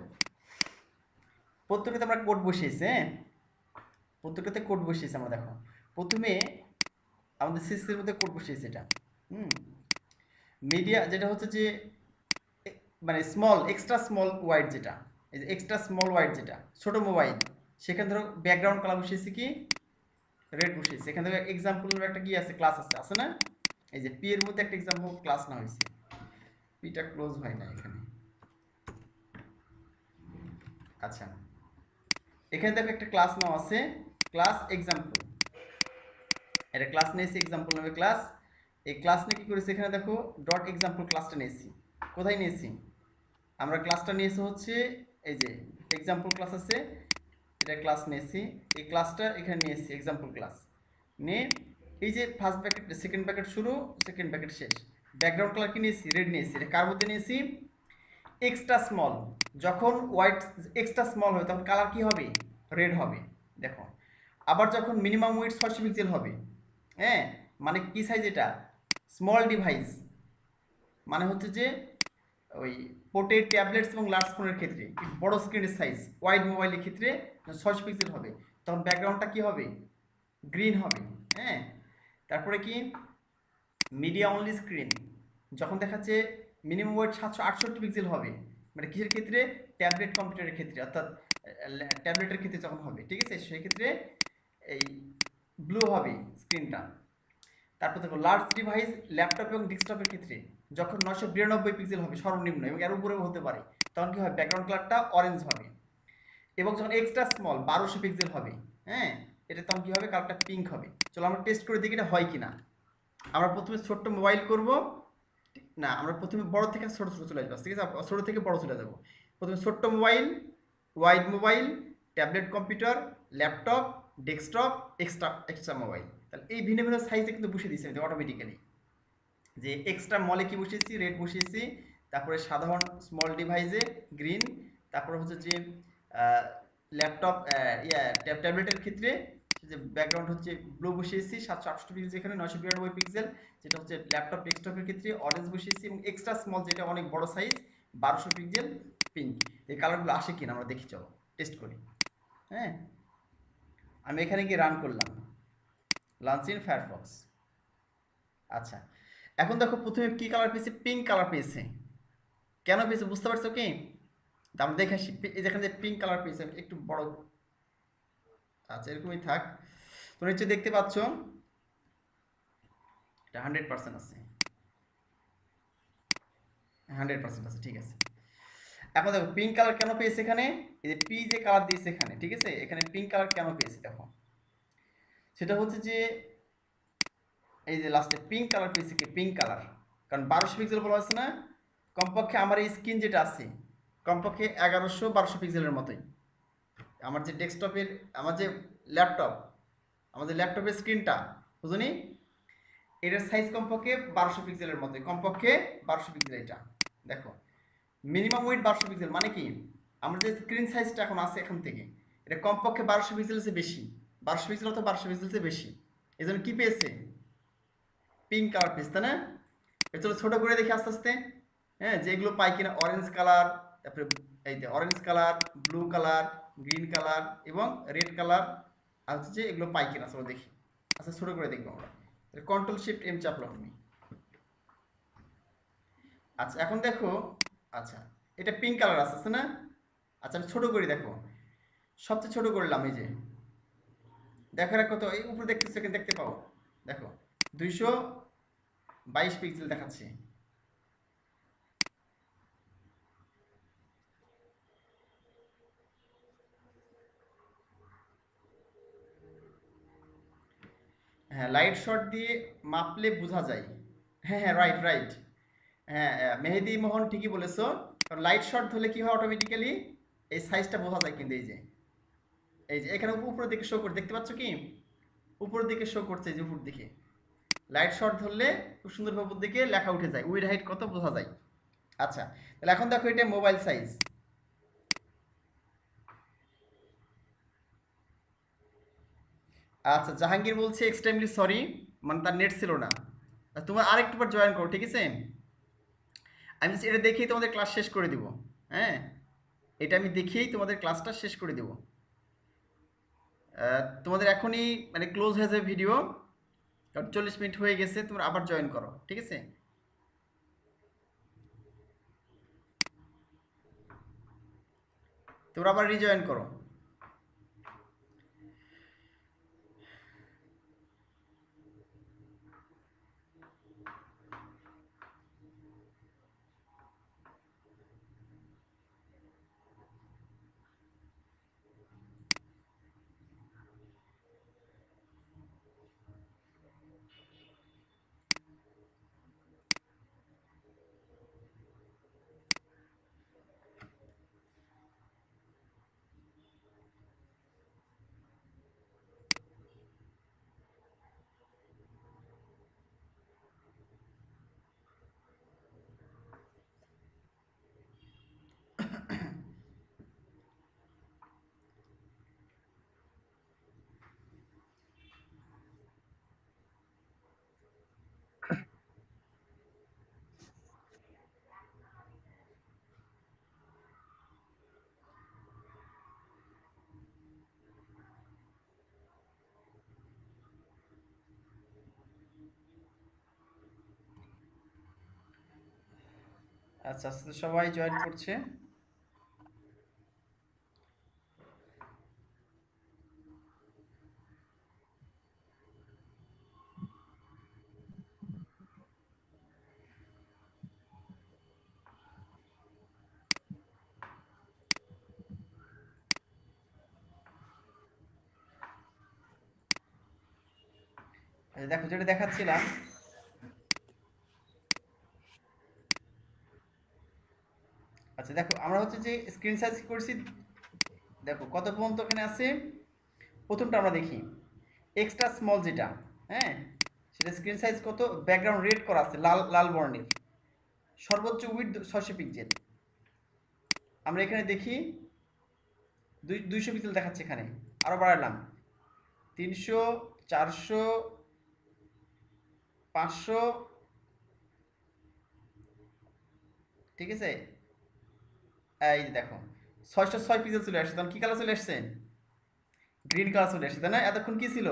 প্রত্যেকটাতে আমরা কোড বসিয়েছি। হ্যাঁ, প্রত্যেকটাতে কোড বসিয়েছি আমরা। দেখো, প্রথমে আমাদের সিসির মধ্যে কোড বসিয়েছি এটা। মিডিয়া যেটা হচ্ছে যে মানে স্মল, এক্সট্রা স্মল ওয়াইড, যেটা এই যে এক্সট্রা স্মল ওয়াইড, যেটা ছোট মোবাইল, সেখানে ধরো ব্যাকগ্রাউন্ড কালার বসিয়েছি কি রেড বসিয়েছি। এখান থেকে এক্সাম্পলের একটা কি আছে, ক্লাস আছে, আছে না? এই যে পি এর মধ্যে একটা এক্সাম্পল ক্লাস না হয়েছে, পিটা ক্লোজ হয় না এখানে। আচ্ছা, এখানে দেখো একটা ক্লাস নাও আছে, ক্লাস এক্সাম্পল। এটা ক্লাস নিয়েছি, এক্সাম্পল নামে ক্লাস। এই ক্লাস নিয়ে কি করেছি, এখানে দেখো ডট এক্সাম্পল ক্লাসটা নিয়েছি। কোথায় নিয়েছি আমরা? ক্লাসটা নিয়েছি হচ্ছে এই যে এক্সাম্পল ক্লাস আছে, এটা ক্লাস নিয়েছি, এই ক্লাসটা এখানে নিয়েছি এক্সাম্পল ক্লাস নিয়ে, এই যে ফার্স্ট ব্র্যাকেট সেকেন্ড ব্র্যাকেট শুরু, সেকেন্ড ব্র্যাকেট শেষ, ব্যাকগ্রাউন্ড কালার কি নিয়েছি, রেড নিয়েছি। এটা কার মধ্যে নিয়েছি, এক্সট্রা স্মল। যখন হোয়াইট এক্সট্রা স্মল হবে তখন কালার কি হবে, রেড হবে। দেখো আবার যখন মিনিমাম উইডথ 600 পিক্সেল হবে, হ্যাঁ, মানে কি সাইজ এটা, স্মল ডিভাইস, মানে হচ্ছে যে ওই পোর্ট্রেট ট্যাবলেটস এবং লার্জ ফোনের ক্ষেত্রে বড় স্ক্রিনের সাইজ, ওয়াইড মোবাইলের ক্ষেত্রে 600 পিক্সেল হবে, তখন ব্যাকগ্রাউন্ডটা কি হবে, গ্রিন হবে। হ্যাঁ, তারপরে কি মিডিয়া অনলি স্ক্রিন, যখন দেখাচ্ছে মিনিমাম ওয়েট 768 পিক্সেল হবে, মানে কিসের ক্ষেত্রে, ট্যাবলেট কম্পিউটারের ক্ষেত্রে, অর্থাৎ ট্যাবলেটের ক্ষেত্রে যখন হবে, ঠিক আছে, সেই ক্ষেত্রে এই ব্লু হবে স্ক্রিনটা। তারপর দেখো লার্জ ডিভাইস ল্যাপটপ এবং ডেস্কটপের ক্ষেত্রে যখন 992 পিক্সেল হবে সর্বনিম্ন, এবং এর উপরেও হতে পারে, তখন কি হয়, ব্যাকগ্রাউন্ড কালারটা অরেঞ্জ হবে। এবং যখন এক্সট্রা স্মল 1200 পিক্সেল হবে, হ্যাঁ, এটা তখন কি হবে, কালারটা পিঙ্ক হবে। চলো আমরা টেস্ট করে দেখি এটা হয় কিনা। আমরা প্রথমে ছোট্ট মোবাইল করব, না আমরা প্রথমে বড় থেকে ছোট ছোট চলে আসবো, ঠিক আছে, ছোট থেকে বড় চলে যাবো। প্রথমে ছোট্ট mobile, wide mobile, tablet computer, laptop, desktop, extra extra mobile. তাহলে এই ভিন্ন ভিন্ন সাইজে কিন্তু বসিয়ে দিচ্ছি অটোমেটিক্যালি। যে এক্সট্রা মলে কি বসিয়েছি, রেড বসিয়েছি, তারপরে সাধারণ স্মল ডিভাইসে গ্রিন, তারপরে হচ্ছে যে ল্যাপটপ ট্যাবলেটের ক্ষেত্রে যে ব্যাকগ্রাউন্ড হচ্ছে ব্লু বসিয়েছি 768 পিক্সেল, যেখানে 992 পিক্সেল, যেটা হচ্ছে ল্যাপটপ ডেস্কটপের ক্ষেত্রে অরেঞ্জ বসিয়েছি, এবং এক্সট্রা স্মল যেটা অনেক বড় সাইজ 1200 পিক্সেল পিঙ্ক। এই কালারগুলো আসে কিনা আমরা দেখি, চলো টেস্ট করি। হ্যাঁ, আমি এখানে গিয়ে রান করলাম লঞ্চ ইন ফায়ারফক্স। আচ্ছা, এখন দেখো প্রথমে কি কালার পেয়েছে, পিঙ্ক কালার পেয়েছে। কেন পেয়েছে বুঝতে পারছো কি, আমরা দেখে আসি। এই যেখানে যে পিঙ্ক কালার পেয়েছে, একটু বড়, আচ্ছা এরকমই থাক। তোমরা নিশ্চয়ই দেখতে পাচ্ছ এটা 100% আছে, 100% আছে, ঠিক আছে। এখন দেখো পিঙ্ক কালার কেন পেয়েছে এখানে, এই যে পি যে কালার দিয়েছে এখানে, ঠিক আছে, এখানে পিঙ্ক কালার কেন পেয়েছে দেখো, সেটা হচ্ছে যে এই যে লাস্টে পিঙ্ক কালার পেয়েছে কি, পিঙ্ক কালার, কারণ 1200 পিক্সেল বলা হচ্ছে না, কমপক্ষে আমার এই স্ক্রিন যেটা আছে কমপক্ষে 1100-1200 পিক্সেলের মতোই। আমার যে ডেস্কটপের, আমার যে ল্যাপটপ, আমাদের ল্যাপটপের স্ক্রিনটা বুঝুনি, এটার সাইজ কমপক্ষে 1200 পিক্সেলের মতোই, কমপক্ষে 1200 পিক্সেল। এটা দেখো মিনিমাম ওয়েট 1200 পিক্সেল, মানে কি আমার যে স্ক্রিন সাইজটা এখন আছে এখান থেকে, এটা কমপক্ষে 1200 পিক্সেলের বেশি, 1200 পিক্সেল অথবা 1200 পিক্সেলের বেশি। এই জন্য কি পেয়েছে, পিঙ্ক কালার পেয়েছে, তাই না। চলো ছোট করে দেখি আস্তে আস্তে, হ্যাঁ, যেগুলো পাই কিনা, অরেঞ্জ কালার, তারপরে এই যে orange colour, blue colour, green colour এবং রেড কালার, আর হচ্ছে যে এগুলো পাই কিনা চলো দেখি। আচ্ছা ছোট করে দেখবো আমরা, কন্ট্রোল শিফট এম চাপলাম তুমি। আচ্ছা এখন দেখো, আচ্ছা এটা পিঙ্ক কালার আছে না। আচ্ছা আমি ছোট করি, দেখো সবচেয়ে ছোট করলাম, এই যে দেখো না কত, এই উপরে দেখতেছো, দেখতে পাও, দেখো 222 পিক্সেল দেখাচ্ছে। হ্যাঁ, লাইট শট দিয়ে মাপলে বোঝা যায়। হ্যাঁ হ্যাঁ, রাইট রাইট। হ্যাঁ মেহেদি মোহন ঠিকই বলেছো, কারণ লাইট শট ধরলে কি হয়, অটোমেটিক্যালি এই সাইজটা বোঝা যায়। কিন্তু এই যে, এই যে এখানে উপরের দিকে শো করে দেখতে পাচ্ছ কি, উপরের দিকে শো করছে, এই যে উপর দিকে লাইট শট ধরলে খুব সুন্দরভাবে উপর দিকে লেখা উঠে যায়, উইড হাইট কত বোঝা যায়। আচ্ছা তাহলে এখন দেখো এটা মোবাইল সাইজ। আচ্ছা জাহাঙ্গীর বলছে এক্সট্রিমলি সরি, মানে তার নেট ছিল না। তোমার আরেকটু বার জয়েন করো, ঠিক আছে, আমি এটা দেখেই তোমাদের ক্লাস শেষ করে দিব। হ্যাঁ, এটা আমি দেখেই তোমাদের ক্লাসটা শেষ করে দেব। তোমাদের এখনই মানে ক্লোজ হয়ে যাবে ভিডিও, কারণ 40 মিনিট হয়ে গেছে, তোমরা আবার জয়েন করো, ঠিক আছে। তোমরা আবার রিজয়েন করো। আচ্ছা আচ্ছা, সবাই জয়েন করছে। দেখো যেটা দেখাচ্ছিলাম, আচ্ছা দেখো আমরা হচ্ছে যে স্ক্রিন সাইজ করছি, দেখো কত পর্যন্ত এখানে আছে। প্রথমটা আমরা দেখি, এক্সট্রা স্মল যেটা, হ্যাঁ, সেটা স্ক্রিন সাইজ কত, ব্যাকগ্রাউন্ড রেড করা আছে লাল লাল বর্ণের, সর্বোচ্চ উইথ 600 পিক্সেল। আমরা এখানে দেখি 200 পিক্সেল দেখাচ্ছে এখানে, আরও বাড়ালাম 300, 400, 500, ঠিক আছে। এই যে দেখো 606 পিক্সেল চলে আসছে, তখন কি কালার চলে আসছে, গ্রিন কালার চলে আসছে, তাই না? এতক্ষণ কি ছিল,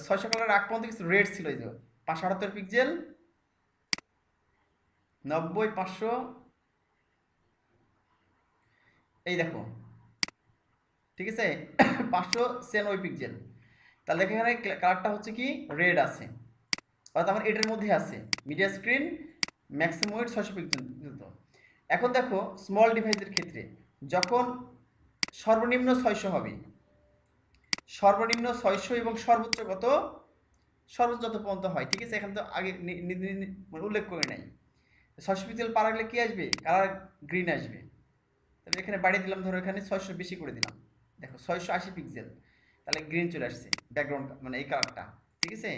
600 কালার আগ পর্যন্ত কিছু রেড ছিল, এই যে 578 পিক্সেল, 90, 500, এই দেখো, ঠিক আছে। 596 পিক্সেল। তাহলে দেখো এখানে কালারটা হচ্ছে কি রেড আছে, অর্থাৎ আমার এটার মধ্যে আছে media screen maximum width 600 pixel. এখন দেখো স্মল ডিভাইসের ক্ষেত্রে যখন সর্বনিম্ন 600 হবে, সর্বনিম্ন 600 এবং সর্বোচ্চ কত, সর্বোচ্চ যত পর্যন্ত হয়, ঠিক আছে। এখানে তো আগে মানে উল্লেখ করে নাই। 600 পিক্সেল পার হলে কি আসবে, কালার গ্রিন আসবে। তাহলে এখানে বাড়িয়ে দিলাম, ধরো এখানে 600 বেশি করে দিলাম, দেখো 680 পিক্সেল, তাহলে গ্রিন চলে আসছে ব্যাকগ্রাউন্ড মানে এই কালারটা, ঠিক আছে।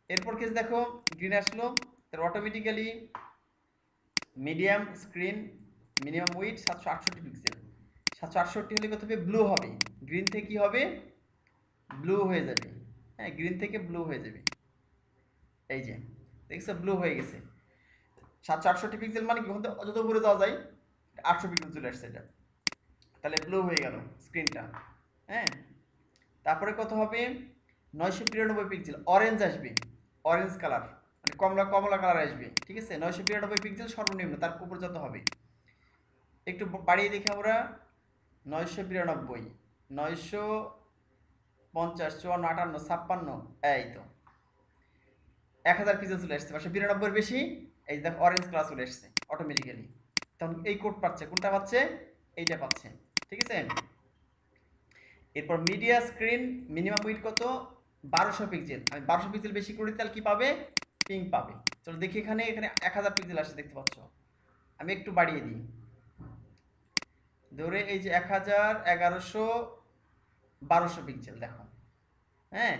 এরপর কেস দেখো গ্রিন আসলো, তার automatically medium screen minimum with 768 pixel, 768 হলে কত হবে, ব্লু হবে, গ্রিন থেকে কি হবে, ব্লু হয়ে যাবে, হ্যাঁ গ্রিন থেকে ব্লু হয়ে যাবে, এই যে দেখছো ব্লু হয়ে গেছে। 768 পিক্সেল মানে কি, যত উপরে যাওয়া যায় 800 পিক্সেল চলে আসছে এটা, তাহলে ব্লু হয়ে গেল স্ক্রিনটা, হ্যাঁ। তারপরে কত হবে, 992 পিক্সেল অরেঞ্জ আসবে, অরেঞ্জ কালার মানে কমলা কমলা কালার আসবে, ঠিক আছে। 992 পিক্সেল সর্বনিম্ন, তার উপর যত হবে, একটু বাড়িয়ে দেখি আমরা, 992, 950, 54, 58, 56, এই তো 1000 পিক্সেল চলে আসছে, 592 বেশি, এই দেখো অরেঞ্জ কালার চলে আসছে অটোমেটিক্যালি। তখন এই কোড পাচ্ছে, কোনটা পাচ্ছে, এইটা পাচ্ছে, ঠিক আছে। এরপর মিডিয়া স্ক্রিন মিনিমাম উইথ কত, 1200 পিক্সেল, আমি 1200 পিক্সেল বেশি করে তাহলে কি পাবে, পিঙ্ক পাবে। চলো দেখি এখানে, এখানে 1000 পিক্সেল আসছে দেখতে পাচ্ছ, আমি একটু বাড়িয়ে দিই, ধরে এই যে 1000, 1100, 1200 পিক্সেল দেখো, হ্যাঁ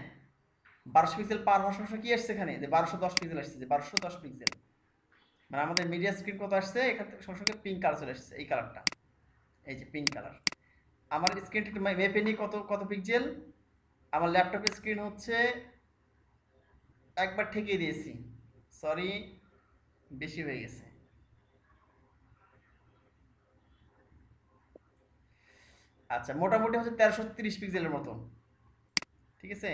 1200 পিক্সেল পার হওয়ার সময় কি আসছে এখানে, যে 1210 পিক্সেল আসছে, যে 1210 পিক্সেল, মানে আমাদের মিডিয়া স্ক্রিন কত আসছে, এখান থেকে সঙ্গে সঙ্গে পিঙ্ক কালার চলে আসছে, এই কালারটা, এই যে পিঙ্ক কালার। আমার স্ক্রিনটা একটু মেপে নিই কত কত পিক্সেল, আমার ল্যাপটপের স্ক্রিন হচ্ছে, একবার ঠেকিয়ে দিয়েছি, সরি বেশি হয়ে গেছে, আচ্ছা মোটামুটি হচ্ছে 1330 পিক্সেলের মতো, ঠিক আছে।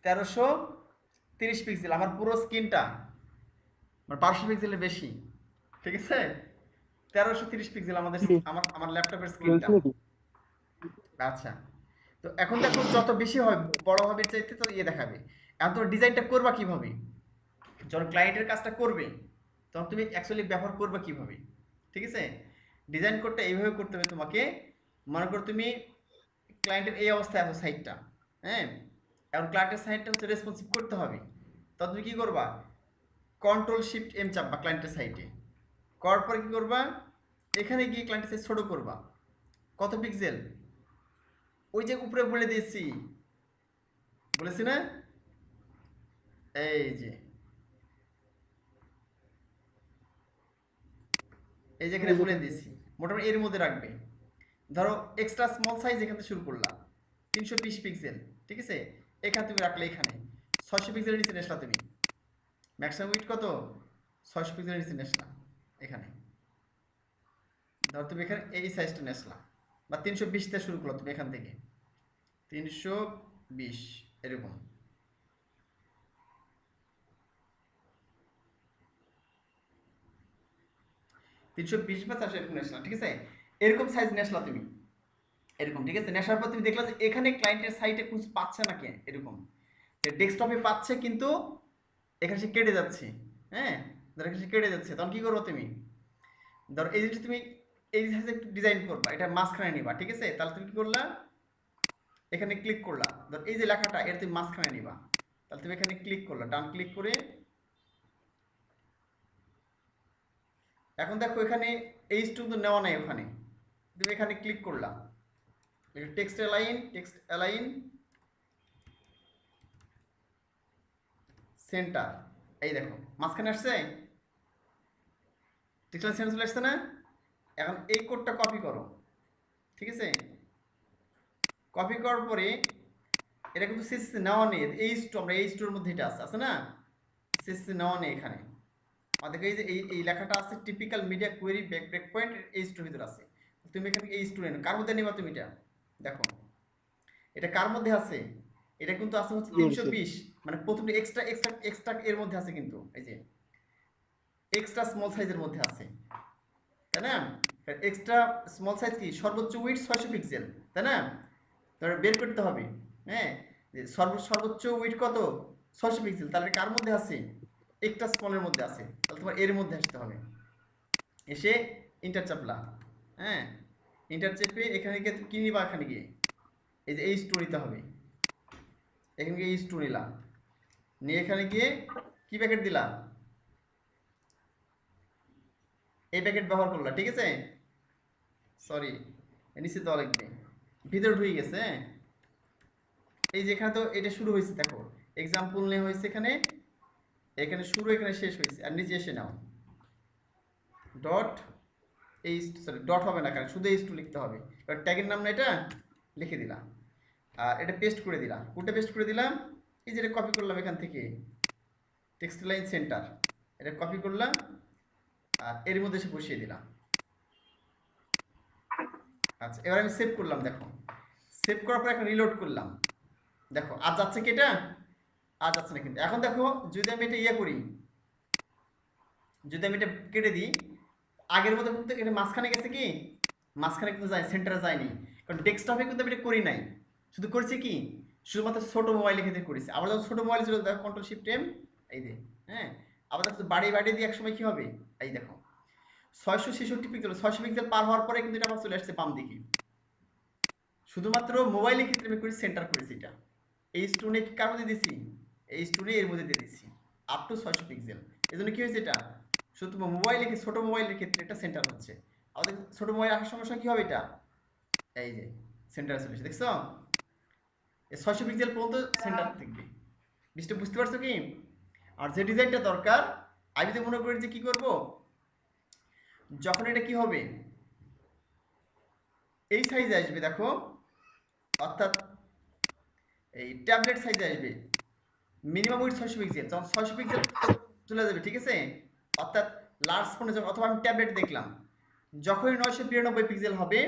1330 পিক্সেল আমার পুরো স্ক্রিনটা, আমার 1200 পিক্সেলের বেশি, ঠিক আছে। 1330 পিক্সেল আমাদের আমার আমার ল্যাপটপের স্ক্রিনটা। আচ্ছা, তো এখন দেখো যত বেশি হয় বড় হবে চাইতে তো ইয়ে দেখাবে। এখন তোমার ডিজাইনটা করবা কিভাবে, যখন ক্লায়েন্টের কাজটা করবে তখন তুমি অ্যাকচুয়ালি ব্যবহার করবে কিভাবে, ঠিক আছে। ডিজাইন করতে এইভাবে করতে হবে তোমাকে, মনে করো তুমি ক্লায়েন্টের এই অবস্থায় আছো সাইটটা, হ্যাঁ, এখন ক্লায়েন্টের সাইটটা হচ্ছে রেসপন্সিভ করতে হবে, তখন তুমি কী করবা, কন্ট্রোল শিফট এম চাপবা ক্লায়েন্টের সাইটে, করার পরে কী করবা, এখানে গিয়ে ক্লায়েন্টের সাইজ ছোটো করবা, কত পিক্সেল, ওই যে উপরে বলে দিয়েছি, বলেছি না, এই যে এই যে এখানে বলে দিয়েছি, মোটামুটি এর মধ্যে রাখবে। ধরো এক্সট্রা স্মল সাইজ এখান থেকে শুরু করলাম 320 পিক্সেল, ঠিক আছে, এখানে তুমি রাখলে, এখানে 600 পিক্সেলের নিচে নেসলা তুমি, ম্যাক্সিমাম উইথ কত, 600 পিক্সেলের নিচে নেসলা, এখানে ধরো তুমি এখানে এই সাইজটা নেসলা, বা 320 থেকে শুরু করলো তুমি এখান থেকে, 320 এরকম, 320 বা 400 এরকম নেসলা, ঠিক আছে? এরকম সাইজ নেসলা তুমি, এরকম, ঠিক আছে? নেশার পর তুমি দেখলা যে এখানে ক্লায়েন্টের সাইটে খুঁজে পাচ্ছে না, কে এরকম যে ডেস্কটপে পাচ্ছে কিন্তু এখানে সে কেটে যাচ্ছে, হ্যাঁ, ধর এখানে সে কেটে যাচ্ছে, তখন কি করবো তুমি? ধর এই জিনিসটা তুমি এই সাইজে একটু ডিজাইন করবা, এটা মাঝখানে নিবা, ঠিক আছে? তাহলে তুমি কি করলা, এখানে ক্লিক করলা, ধর এই যে লেখাটা এটা তুমি মাঝখানে নিবা, তাহলে তুমি এখানে ক্লিক করলা, ডান ক্লিক করে এখন দেখো এখানে এই স্টুল তো নেওয়া নাই, ওখানে তুমি এখানে ক্লিক করলা, টেক্সট অ্যালাইন সেন্টার, এই দেখো মাঝখানে আসছে, টেক্সট সেন্টার চলে আসছে না? এখন এই কোডটা কপি করো, ঠিক আছে? কপি করার পরে এটা কিন্তু সিসি নেওয়া নেই, এই স্টো আমরা এই স্টোর মধ্যে এটা আছে, আছে না? সিসি নেওয়া নেই এখানে, আমাদের এই যে এই লেখাটা আছে typical media query break point, এই স্টোর ভিতরে আছে। তুমি এখানে এই স্টোরে কার মধ্যে নেবা তুমি এটা দেখো, এটা কার মধ্যে আছে? এটা কিন্তু আছে হচ্ছে 320, মানে প্রথমে এক্সট্রা এক্সট্রা এক্সট্রা এর মধ্যে আছে, কিন্তু এই যে এক্সট্রা স্মল সাইজের মধ্যে আছে, তাই না? এক্সট্রা স্মল সাইজ কি সর্বোচ্চ উইডথ 600 পিক্সেল, তাই না? তাহলে বের করতে হবে, হ্যাঁ, যে সর্বোচ্চ উইডথ কত, 600 পিক্সেল, তাহলে কার মধ্যে আছে? একটা স্মলের মধ্যে আছে, তাহলে তোমার এর মধ্যে আসতে হবে, এসে ইন্টার চাপলা, হ্যাঁ, ইন্টার চেপে এখানে গিয়ে কি নিবা, এখানে গিয়ে এই যে এই স্টোরিতে হবে, এখানে গিয়ে এই স্টোর নিলাম, নিয়ে এখানে গিয়ে কি প্যাকেট দিলাম, এই প্যাকেট ব্যবহার করলাম, ঠিক আছে? সরি, নিচে দেওয়া লাগবে, ভিতরে ঢুকে গেছে, হ্যাঁ, এই যে এখানে তো এটা শুরু হয়েছে, দেখো এক্সাম্পল নেওয়া হয়েছে এখানে, এখানে শুরু এখানে শেষ হয়েছে, আর নিচে এসে নাও ডট, এই সরি ডট হবে না, কারণ শুধু এইচ টু লিখতে হবে, এবার ট্যাগের নাম না এটা লিখে দিলাম, আর এটা পেস্ট করে দিলাম, কোনটা পেস্ট করে দিলাম, এই যে এটা কপি করলাম এখান থেকে টেক্সট লাইন সেন্টার, এটা কপি করলাম আর এর মধ্যে এসে বসিয়ে দিলাম। আচ্ছা, এবার আমি সেভ করলাম, দেখো সেভ করার পর এখন রিলোড করলাম, দেখো আর যাচ্ছে কি এটা, আর যাচ্ছে না, কিন্তু এখন দেখো যদি আমি এটা ইয়ে করি, যদি আমি এটা কেটে দিই, আগের মতো কিন্তু এটা মাঝখানে গেছে কি, মাঝখানে কিন্তু যায়, সেন্টারে যায়নি, কারণ ডেস্কটপে কিন্তু আমি এটা করি নাই, শুধু করছি কি শুধুমাত্র ছোট মোবাইল ক্ষেত্রে করেছি, আবার যখন ছোট মোবাইল ছিল দেখো কন্ট্রোল শিফট এম, এই যে, হ্যাঁ, আবার দেখো বাড়িয়ে বাড়িয়ে দিয়ে এক সময় কি হবে, এই দেখো 666 পিক্সেল, 600 পিক্সেল পার হওয়ার পরে কিন্তু এটা আবার চলে আসছে বাম দিকে, শুধুমাত্র মোবাইলের ক্ষেত্রে আমি করেছি সেন্টার করেছি, এটা এই স্টোনে কি কার মধ্যে দিছি, এই স্টোনে এর মধ্যে দিয়ে দিচ্ছি আপ টু 600 পিক্সেল, এই জন্য কি হয়েছে এটা শুধু মোবাইলের, ছোট মোবাইলের ক্ষেত্রে এটা সেন্টার হচ্ছে, আমাদের ছোট মোবাইল আসার সঙ্গে সঙ্গে কি হবে এটা, এই যে সেন্টার চলে এসেছে, দেখছো? এই 600 পিক্সেল পর্যন্ত সেন্টার থাকবে, জিনিসটা বুঝতে পারছো কি? আর যে ডিজাইনটা দরকার, আমি তো মনে করি যে কি করব, যখন এটা কি হবে এই সাইজে আসবে, দেখো অর্থাৎ এই ট্যাবলেট সাইজে আসবে, মিনিমাম উইথ 600 পিক্সেল, যখন 600 পিক্সেল চলে যাবে, ঠিক আছে? অর্থাৎ লার্জ ফোনে যখন, অথবা আমি ট্যাবলেট দেখলাম, যখনই 992 পিক্সেল হবে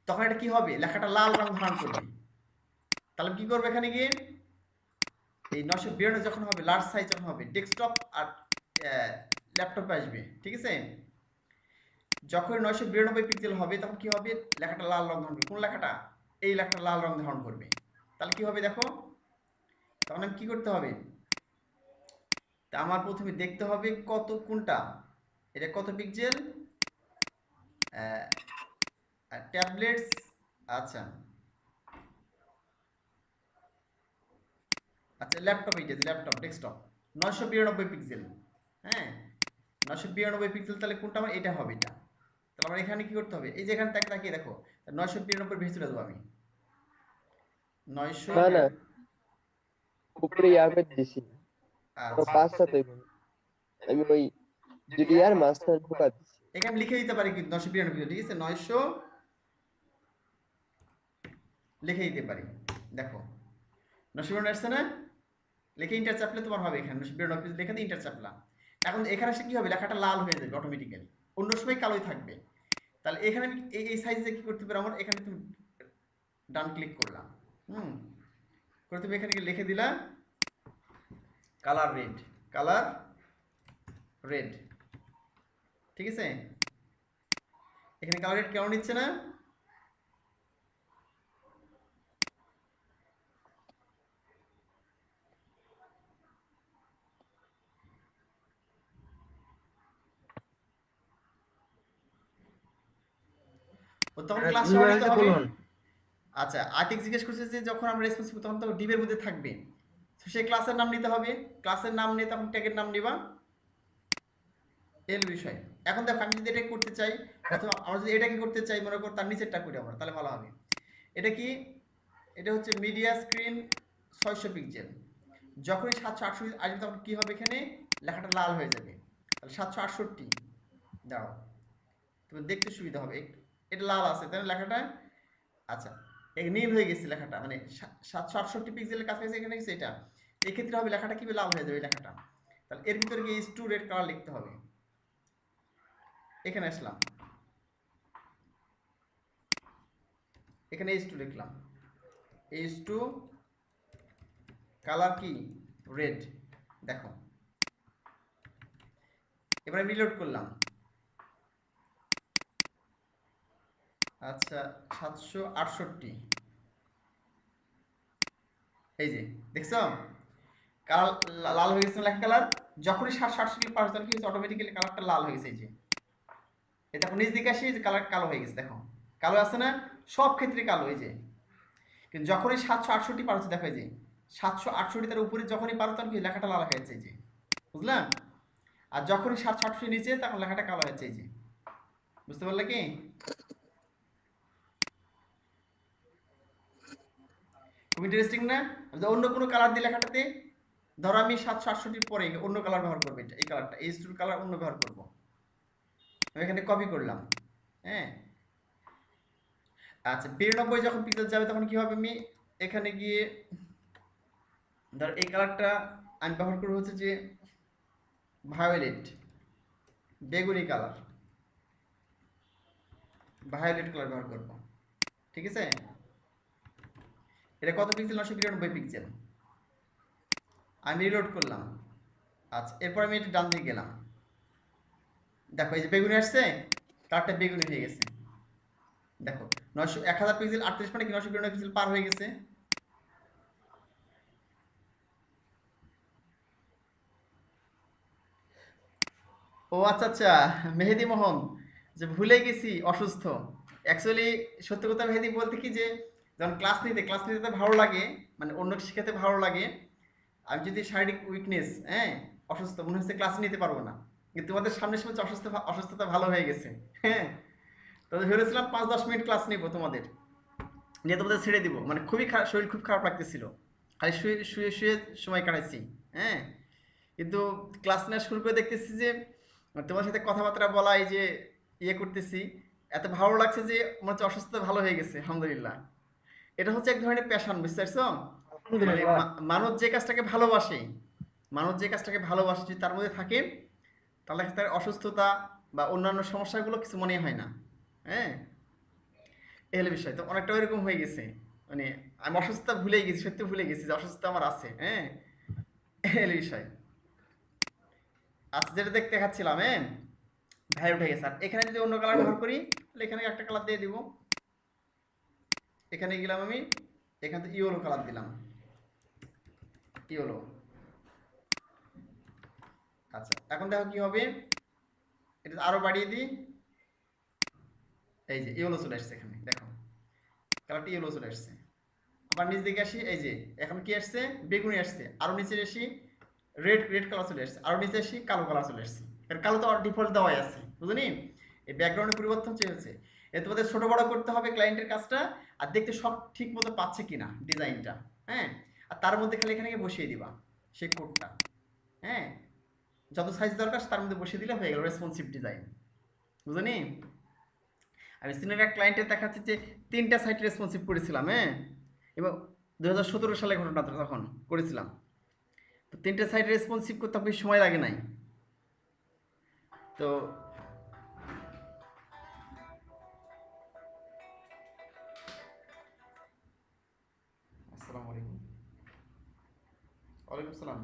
তখন এটা কি হবে, লেখাটা লাল রং ধারণ করবে, তাহলে কি করবে, এখানে গিয়ে এই 992 যখন হবে, লার্জ সাইজ যখন হবে, ডেস্কটপ আর ল্যাপটপে আসবে, ঠিক আছে? যখন 992 পিক্সেল হবে তখন কি হবে, লেখাটা লাল রং ধারণ করবে, কোন লেখাটা, এই লেখাটা লাল রং ধারণ করবে, তাহলে কি হবে দেখো, তখন আমি কি করতে হবে, তা আমার প্রথমে দেখতে হবে কত, কোনটা এটা কত পিক্সেল, ট্যাবলেটস, আচ্ছা আচ্ছা ল্যাপটপ, এইটা ল্যাপটপ ডেস্কটপ 992 পিক্সেল, হ্যাঁ 992 পিক্সেল, তাহলে কোনটা আমার এটা হবে, এটা তাহলে আমার এখানে কি করতে হবে, এই যে এখানে তাকিয়ে দেখো 992 ভেঙে চলে যাবো আমি, 900, না না, উপরে ইয়ারপেড দিছি তো আচ্ছা পাঁচটা তো আমি ওই দুটি ইয়ার মাস্টার ঢোকা দিছি। এখানে লিখে দিতে পারি কিন্তু 992, ঠিক আছে 900 লিখে দিতে পারি, দেখো 992 আসছে না, লিখে ইন্টার চাপলে তোমার হবে, এখানে 992 লিখে দিয়ে ইন্টার চাপলাম, এখন এখানে এসে কি হবে, লেখাটা লাল হয়ে যাবে অটোমেটিক্যালি, অন্য সময় কালোই থাকবে, তাহলে এখানে আমি এই সাইজে কি করতে পারি, আমার এখানে তুমি ডান ক্লিক করলাম, করে তুমি এখানে লিখে দিলা কালার রেড, কালার রেড, ঠিক আছে, এখানে কালার রেট কেমন নিচ্ছে না? ও তখন ক্লাস সহ নিতে হবে। আচ্ছা, আর্টিক জিজ্ঞেস করছে যে যখন আমরা রেসপন্সিবল তখন তো ডিবের মধ্যে থাকবে, তো সেই ক্লাসের নাম নিতে হবে। ক্লাসের নাম নিয়ে তখন ট্যাগের নাম নিবা, এল বিষয়। এখন দেখো আমি যদি এটা করতে চাই, অথবা আমরা যদি এটাকে করতে চাই, মনে করো তার নিচেরটা করি আমরা, তাহলে ভালো হবে। এটা কি? এটা হচ্ছে মিডিয়া স্ক্রিন 600 পিক্সেল। যখনই 768 আসবে তখন কি হবে, এখানে লেখাটা লাল হয়ে যাবে। তাহলে 768, দাঁড়াও তোমার দেখতে সুবিধা হবে, এটা লাল আছে তাই না লেখাটা? আচ্ছা, এই নীল হয়ে গেছে লেখাটা, মানে 768 পিক্সেলের কাছাকাছি এখানে গেছে এটা। এক্ষেত্রে হবে লেখাটা কি লাল হয়ে যাবে এই লেখাটা। তাহলে এর ভিতরে গিয়ে টু রেড কালার লিখতে হবে। এখানে আসলাম, এখানে টু লিখলাম, টু কালার কি রেড। দেখো এবার আমি রিলোড করলাম। আচ্ছা, 768, এই যে দেখছো কালার লাল হয়ে গেছে লেখা কালার। যখনই 768 পার তখন কি হচ্ছে, অটোমেটিক্যালি কালারটা লাল হয়ে গেছে। এই যে এই দেখো নিচ দিকে আসি, এই যে কালার কালো হয়ে গেছে, দেখো কালো আছে না, সব ক্ষেত্রে কালো। এই যে কিন্তু যখনই 768 পার হচ্ছে, দেখো এই যে 768 তার উপরে যখনই পার তখন কি লেখাটা লাল হয়ে যাচ্ছে। এই যে বুঝলাম। আর যখনই 768 নিচে তখন লেখাটা কালো হচ্ছে। এই যে বুঝতে পারলে কি? খুব ইন্টারেস্টিং না? অন্য কোনো কালার দিয়ে লেখাটাতে, ধরো আমি 768 পরে অন্য কালার ব্যবহার করবো, এটা এই কালারটা, এই স্টুর কালার অন্য ব্যবহার করবো, আমি এখানে কপি করলাম। হ্যাঁ, আচ্ছা 92 যখন পিক্সেল যাবে তখন কি হবে, আমি এখানে গিয়ে ধর এই কালারটা আমি ব্যবহার করবো হচ্ছে যে ভায়োলেট, বেগুনি কালার, ভায়োলেট কালার ব্যবহার করবো। ঠিক আছে, এটা কত পিক্সেল? 992 পিক্সেল। আমি রিলোড করলাম। আচ্ছা, এরপর আমি এটা ডান দিকে গেলাম, দেখো এই যে বেগুনি আসছে, কালারটা বেগুনি হয়ে গেছে। দেখো 1000 পিক্সেল 38 মানে কি 992 পিক্সেল পার হয়ে গেছে। ও আচ্ছা আচ্ছা, মেহেদি মোহন, যে ভুলে গেছি অসুস্থ। অ্যাকচুয়ালি সত্যি কথা মেহেদি বলতে কি, যে যখন ক্লাস নিতে তো ভালো লাগে, মানে অন্য শেখাতে ভালো লাগে। আমি যদি শারীরিক উইকনেস, হ্যাঁ, অসুস্থ মনে হচ্ছে ক্লাস নিতে পারবো না, কিন্তু তোমাদের সামনে সময় অসুস্থতা ভালো হয়ে গেছে। হ্যাঁ, তো ভেবেছিলাম 5-10 মিনিট ক্লাস নিবো তোমাদের, নিয়ে তোমাদের ছেড়ে দিব, মানে খুবই খারাপ, শরীর খুব খারাপ লাগতেছিল, খালি শুয়ে শুয়ে শুয়ে সময় কাটাইছি। হ্যাঁ, কিন্তু ক্লাস নেওয়া শুরু করে দেখতেছি যে তোমার সাথে কথাবার্তা বলা, এই যে ইয়ে করতেছি, এত ভালো লাগছে যে মনে হচ্ছে অসুস্থতা ভালো হয়ে গেছে, আলহামদুলিল্লাহ। এটা হচ্ছে এক ধরনের প্যাশন, বুঝতে পারছো? মানে মানুষ যে কাজটাকে ভালোবাসে, মানুষ যে কাজটাকে ভালোবাসে যদি তার মধ্যে থাকে, তাহলে তার অসুস্থতা বা অন্যান্য সমস্যাগুলো কিছু মনে হয় না। হ্যাঁ, এই হলো বিষয়। তো অনেকটা ওইরকম হয়ে গেছে, মানে আমি অসুস্থতা ভুলে গেছি, সত্যি ভুলে গেছি যে অসুস্থতা আমার আছে। হ্যাঁ, এই হলো বিষয়। আচ্ছা, যেটা দেখতে দেখাচ্ছিলাম, হ্যাঁ, ভাই উঠে গেছে। আর এখানে যদি অন্য কালার ব্যবহার করি, তাহলে এখানে একটা কালার দিয়ে দিব। এখানে গেলাম আমি, এখান থেকে ইয়েলো কালার দিলাম, ইয়েলো। আচ্ছা, এখন দেখো কি হবে, এটা আরো বাড়িয়ে দিই, এই যে ইয়েলো চলে আসছে এখানে, দেখো কালারটা ইয়েলো চলে আসছে। আবার নিচ দিকে আসি, এই যে এখন কি আসছে, বেগুনি আসছে। আরো নিচে আসি, রেড রেড কালার চলে আসছে। আরো নিচে আসি, কালো কালার চলে আসছে। কারণ কালো তো ডিফল্ট দেওয়াই আছে, বুঝলি? এই ব্যাকগ্রাউন্ডের পরিবর্তন হচ্ছে। এ তোমাদের ছোট বড় করতে হবে ক্লায়েন্টের কাজটা, আর দেখতে সব ঠিক মতো পাচ্ছে কিনা ডিজাইনটা। হ্যাঁ, আর তার মধ্যে খালি এখানে গিয়ে বসিয়ে দিবা সেই কোডটা। হ্যাঁ, যত সাইজ দরকার তার মধ্যে বসিয়ে দিলে হয়ে গেল রেসপন্সিভ ডিজাইন, বুঝলি? আমি সিনিয়র এক ক্লায়েন্টের দেখাচ্ছি যে 3টা সাইট রেসপন্সিভ করেছিলাম। হ্যাঁ, এবং 2017 সালে ঘটনা তখন করেছিলাম। তো 3টে সাইট রেসপন্সিভ করতে বেশি সময় লাগে নাই। তো আসসালামু আলাইকুম। ওয়ালাইকুম আসসালাম।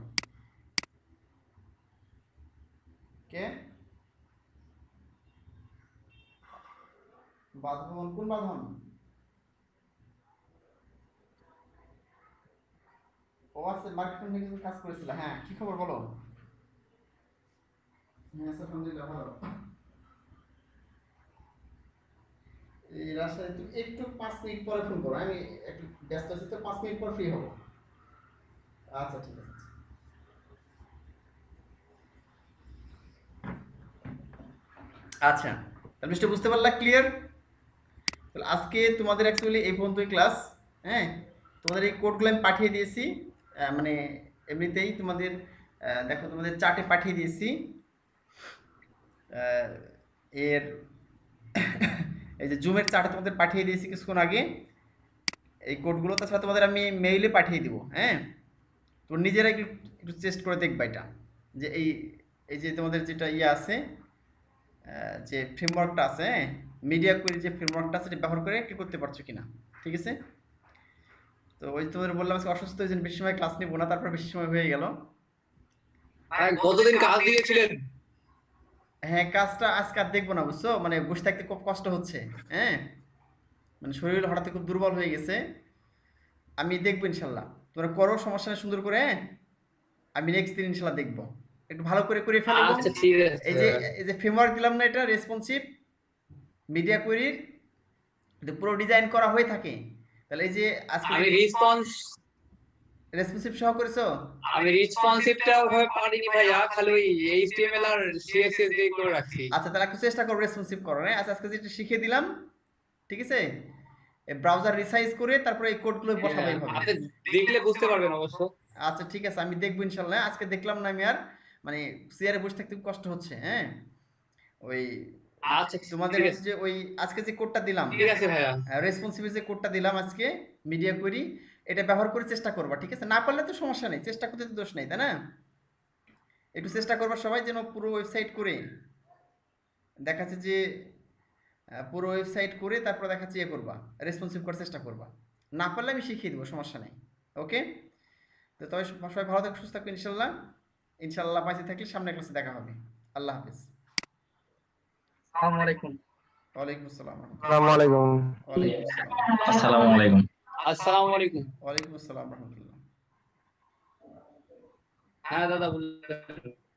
কে? বাঁধন, কোন বাঁধন? ও আচ্ছা, মার্কেটিং নিয়ে কিছু কাজ করেছিল। হ্যাঁ, কি খবর বলো? হ্যাঁ স্যার, আলহামদুলিল্লাহ ভালো। এই রাজশাহী, তুমি একটু 5 মিনিট পরে ফোন করো, আমি একটু ব্যস্ত আছি তো, 5 মিনিট পর ফ্রি হবো। আচ্ছা ঠিক আছে। আচ্ছা, তাহলে মিস্টার বুঝতে পারলা? ক্লিয়ার? তাহলে আজকে তোমাদের অ্যাকচুয়ালি এই পর্যন্তই ক্লাস। হ্যাঁ, তোমাদের এই কোডগুলো আমি পাঠিয়ে দিয়েছি, মানে এমনিতেই তোমাদের দেখো তোমাদের চার্টে পাঠিয়ে দিয়েছি। আহ, এর এই যে জুমের চার্টে তোমাদের পাঠিয়ে দিয়েছি কিছুক্ষণ আগে এই কোডগুলো। তাছাড়া তোমাদের আমি মেইলে পাঠিয়ে দিব। হ্যাঁ, তো নিজেরা একটু একটু চেস্ট করে দেখবা এটা, যে এই যে তোমাদের যেটা ইয়ে আছে, যে ফ্রেমওয়ার্কটা আছে, হ্যাঁ, মিডিয়া কোয়েরি যে ফ্রেমওয়ার্কটা আছে, সেটা ব্যবহার করে কি করতে পারছো কিনা। ঠিক আছে? তো ওই তোমাদের বললাম আজকে অসুস্থ, ওই জন্য বেশি সময় ক্লাস নিব না, তারপর বেশি সময় হয়ে গেল। হ্যাঁ, গতদিন কাজ দিয়েছিলেন। হ্যাঁ, কাজটা আজকে আর দেখবো না, বুঝছো, মানে বসে থাকতে খুব কষ্ট হচ্ছে। হ্যাঁ, মানে শরীর হঠাৎ খুব দুর্বল হয়ে গেছে। আমি দেখবো ইনশাল্লাহ, তোমরা করো, সমস্যা নেই, সুন্দর করে। আমি নেক্সট দিন ইনশাল্লাহ দেখবো, একটু ভালো করে করে ফেলো। এবং আচ্ছা ঠিক আছে। এই যে এই যে ফ্রেমওয়ার্ক দিলাম না, এটা রেসপন্সিভ মিডিয়া কোয়েরির, যদি পুরো ডিজাইন করা হয়ে থাকে, তাহলে এই যে আজকে আমি রেসপন্স রেসপন্সিভ সহ করেছো। আমি রেসপন্সিভটা ওভাবে পারিনি ভাইয়া, খালি ওই এইচটিএমএল আর সিএসএস দিয়ে করে রাখছি। আচ্ছা, তাহলে একটু চেষ্টা করো রেসপন্সিভ করো। হ্যাঁ, আচ্ছা, আজকে যেটা শিখিয়ে দিলাম, ঠিক আছে, ব্রাউজার রিসাইজ করে তারপরে এই কোডগুলো বসাবো এইভাবে। আপনি দেখলে বুঝতে পারবেন অবশ্য। আচ্ছা ঠিক আছে, আমি দেখবো ইনশাল্লাহ। আজকে দেখলাম না আমি আর, মানে চেয়ারে বসে থাকতে খুব কষ্ট হচ্ছে। হ্যাঁ, ওই আচ্ছা তোমাদের ঠিক হচ্ছে আছে। যে ওই আজকে যে কোডটা দিলাম, ঠিক আছে ভাইয়া। রেসপন্সিভ যে কোডটা দিলাম আজকে, মিডিয়া কোয়েরি, এটা ব্যবহার করে চেষ্টা করবা। ঠিক আছে? না পারলে তো সমস্যা নেই, চেষ্টা করতে তো দোষ নেই, তাই না? একটু চেষ্টা করবা সবাই, যেন পুরো ওয়েবসাইট করে দেখাচ্ছে যে পুরো ওয়েবসাইট করে তারপর দেখাচ্ছে ইয়ে করবা, রেসপন্সিভ করার চেষ্টা করবা। না পারলে আমি শিখিয়ে দেবো, সমস্যা নেই। ওকে, তো তবে সবাই ভালো থাকবে, সুস্থ থাকবে ইনশাল্লাহ। ইনশাল্লাহ বাঁচে থাকলে সামনের ক্লাসে দেখা হবে। আল্লাহ হাফিজ। আসসালামু আলাইকুম। ওয়ালাইকুম আসসালাম। আসসালামু আলাইকুম। ওয়ালাইকুম আসসালাম। আসসালামু আলাইকুম। আসসালামু আলাইকুম। ওয়ালাইকুম আসসালাম রহমতুল্লাহ। হ্যাঁ দাদা বললেন।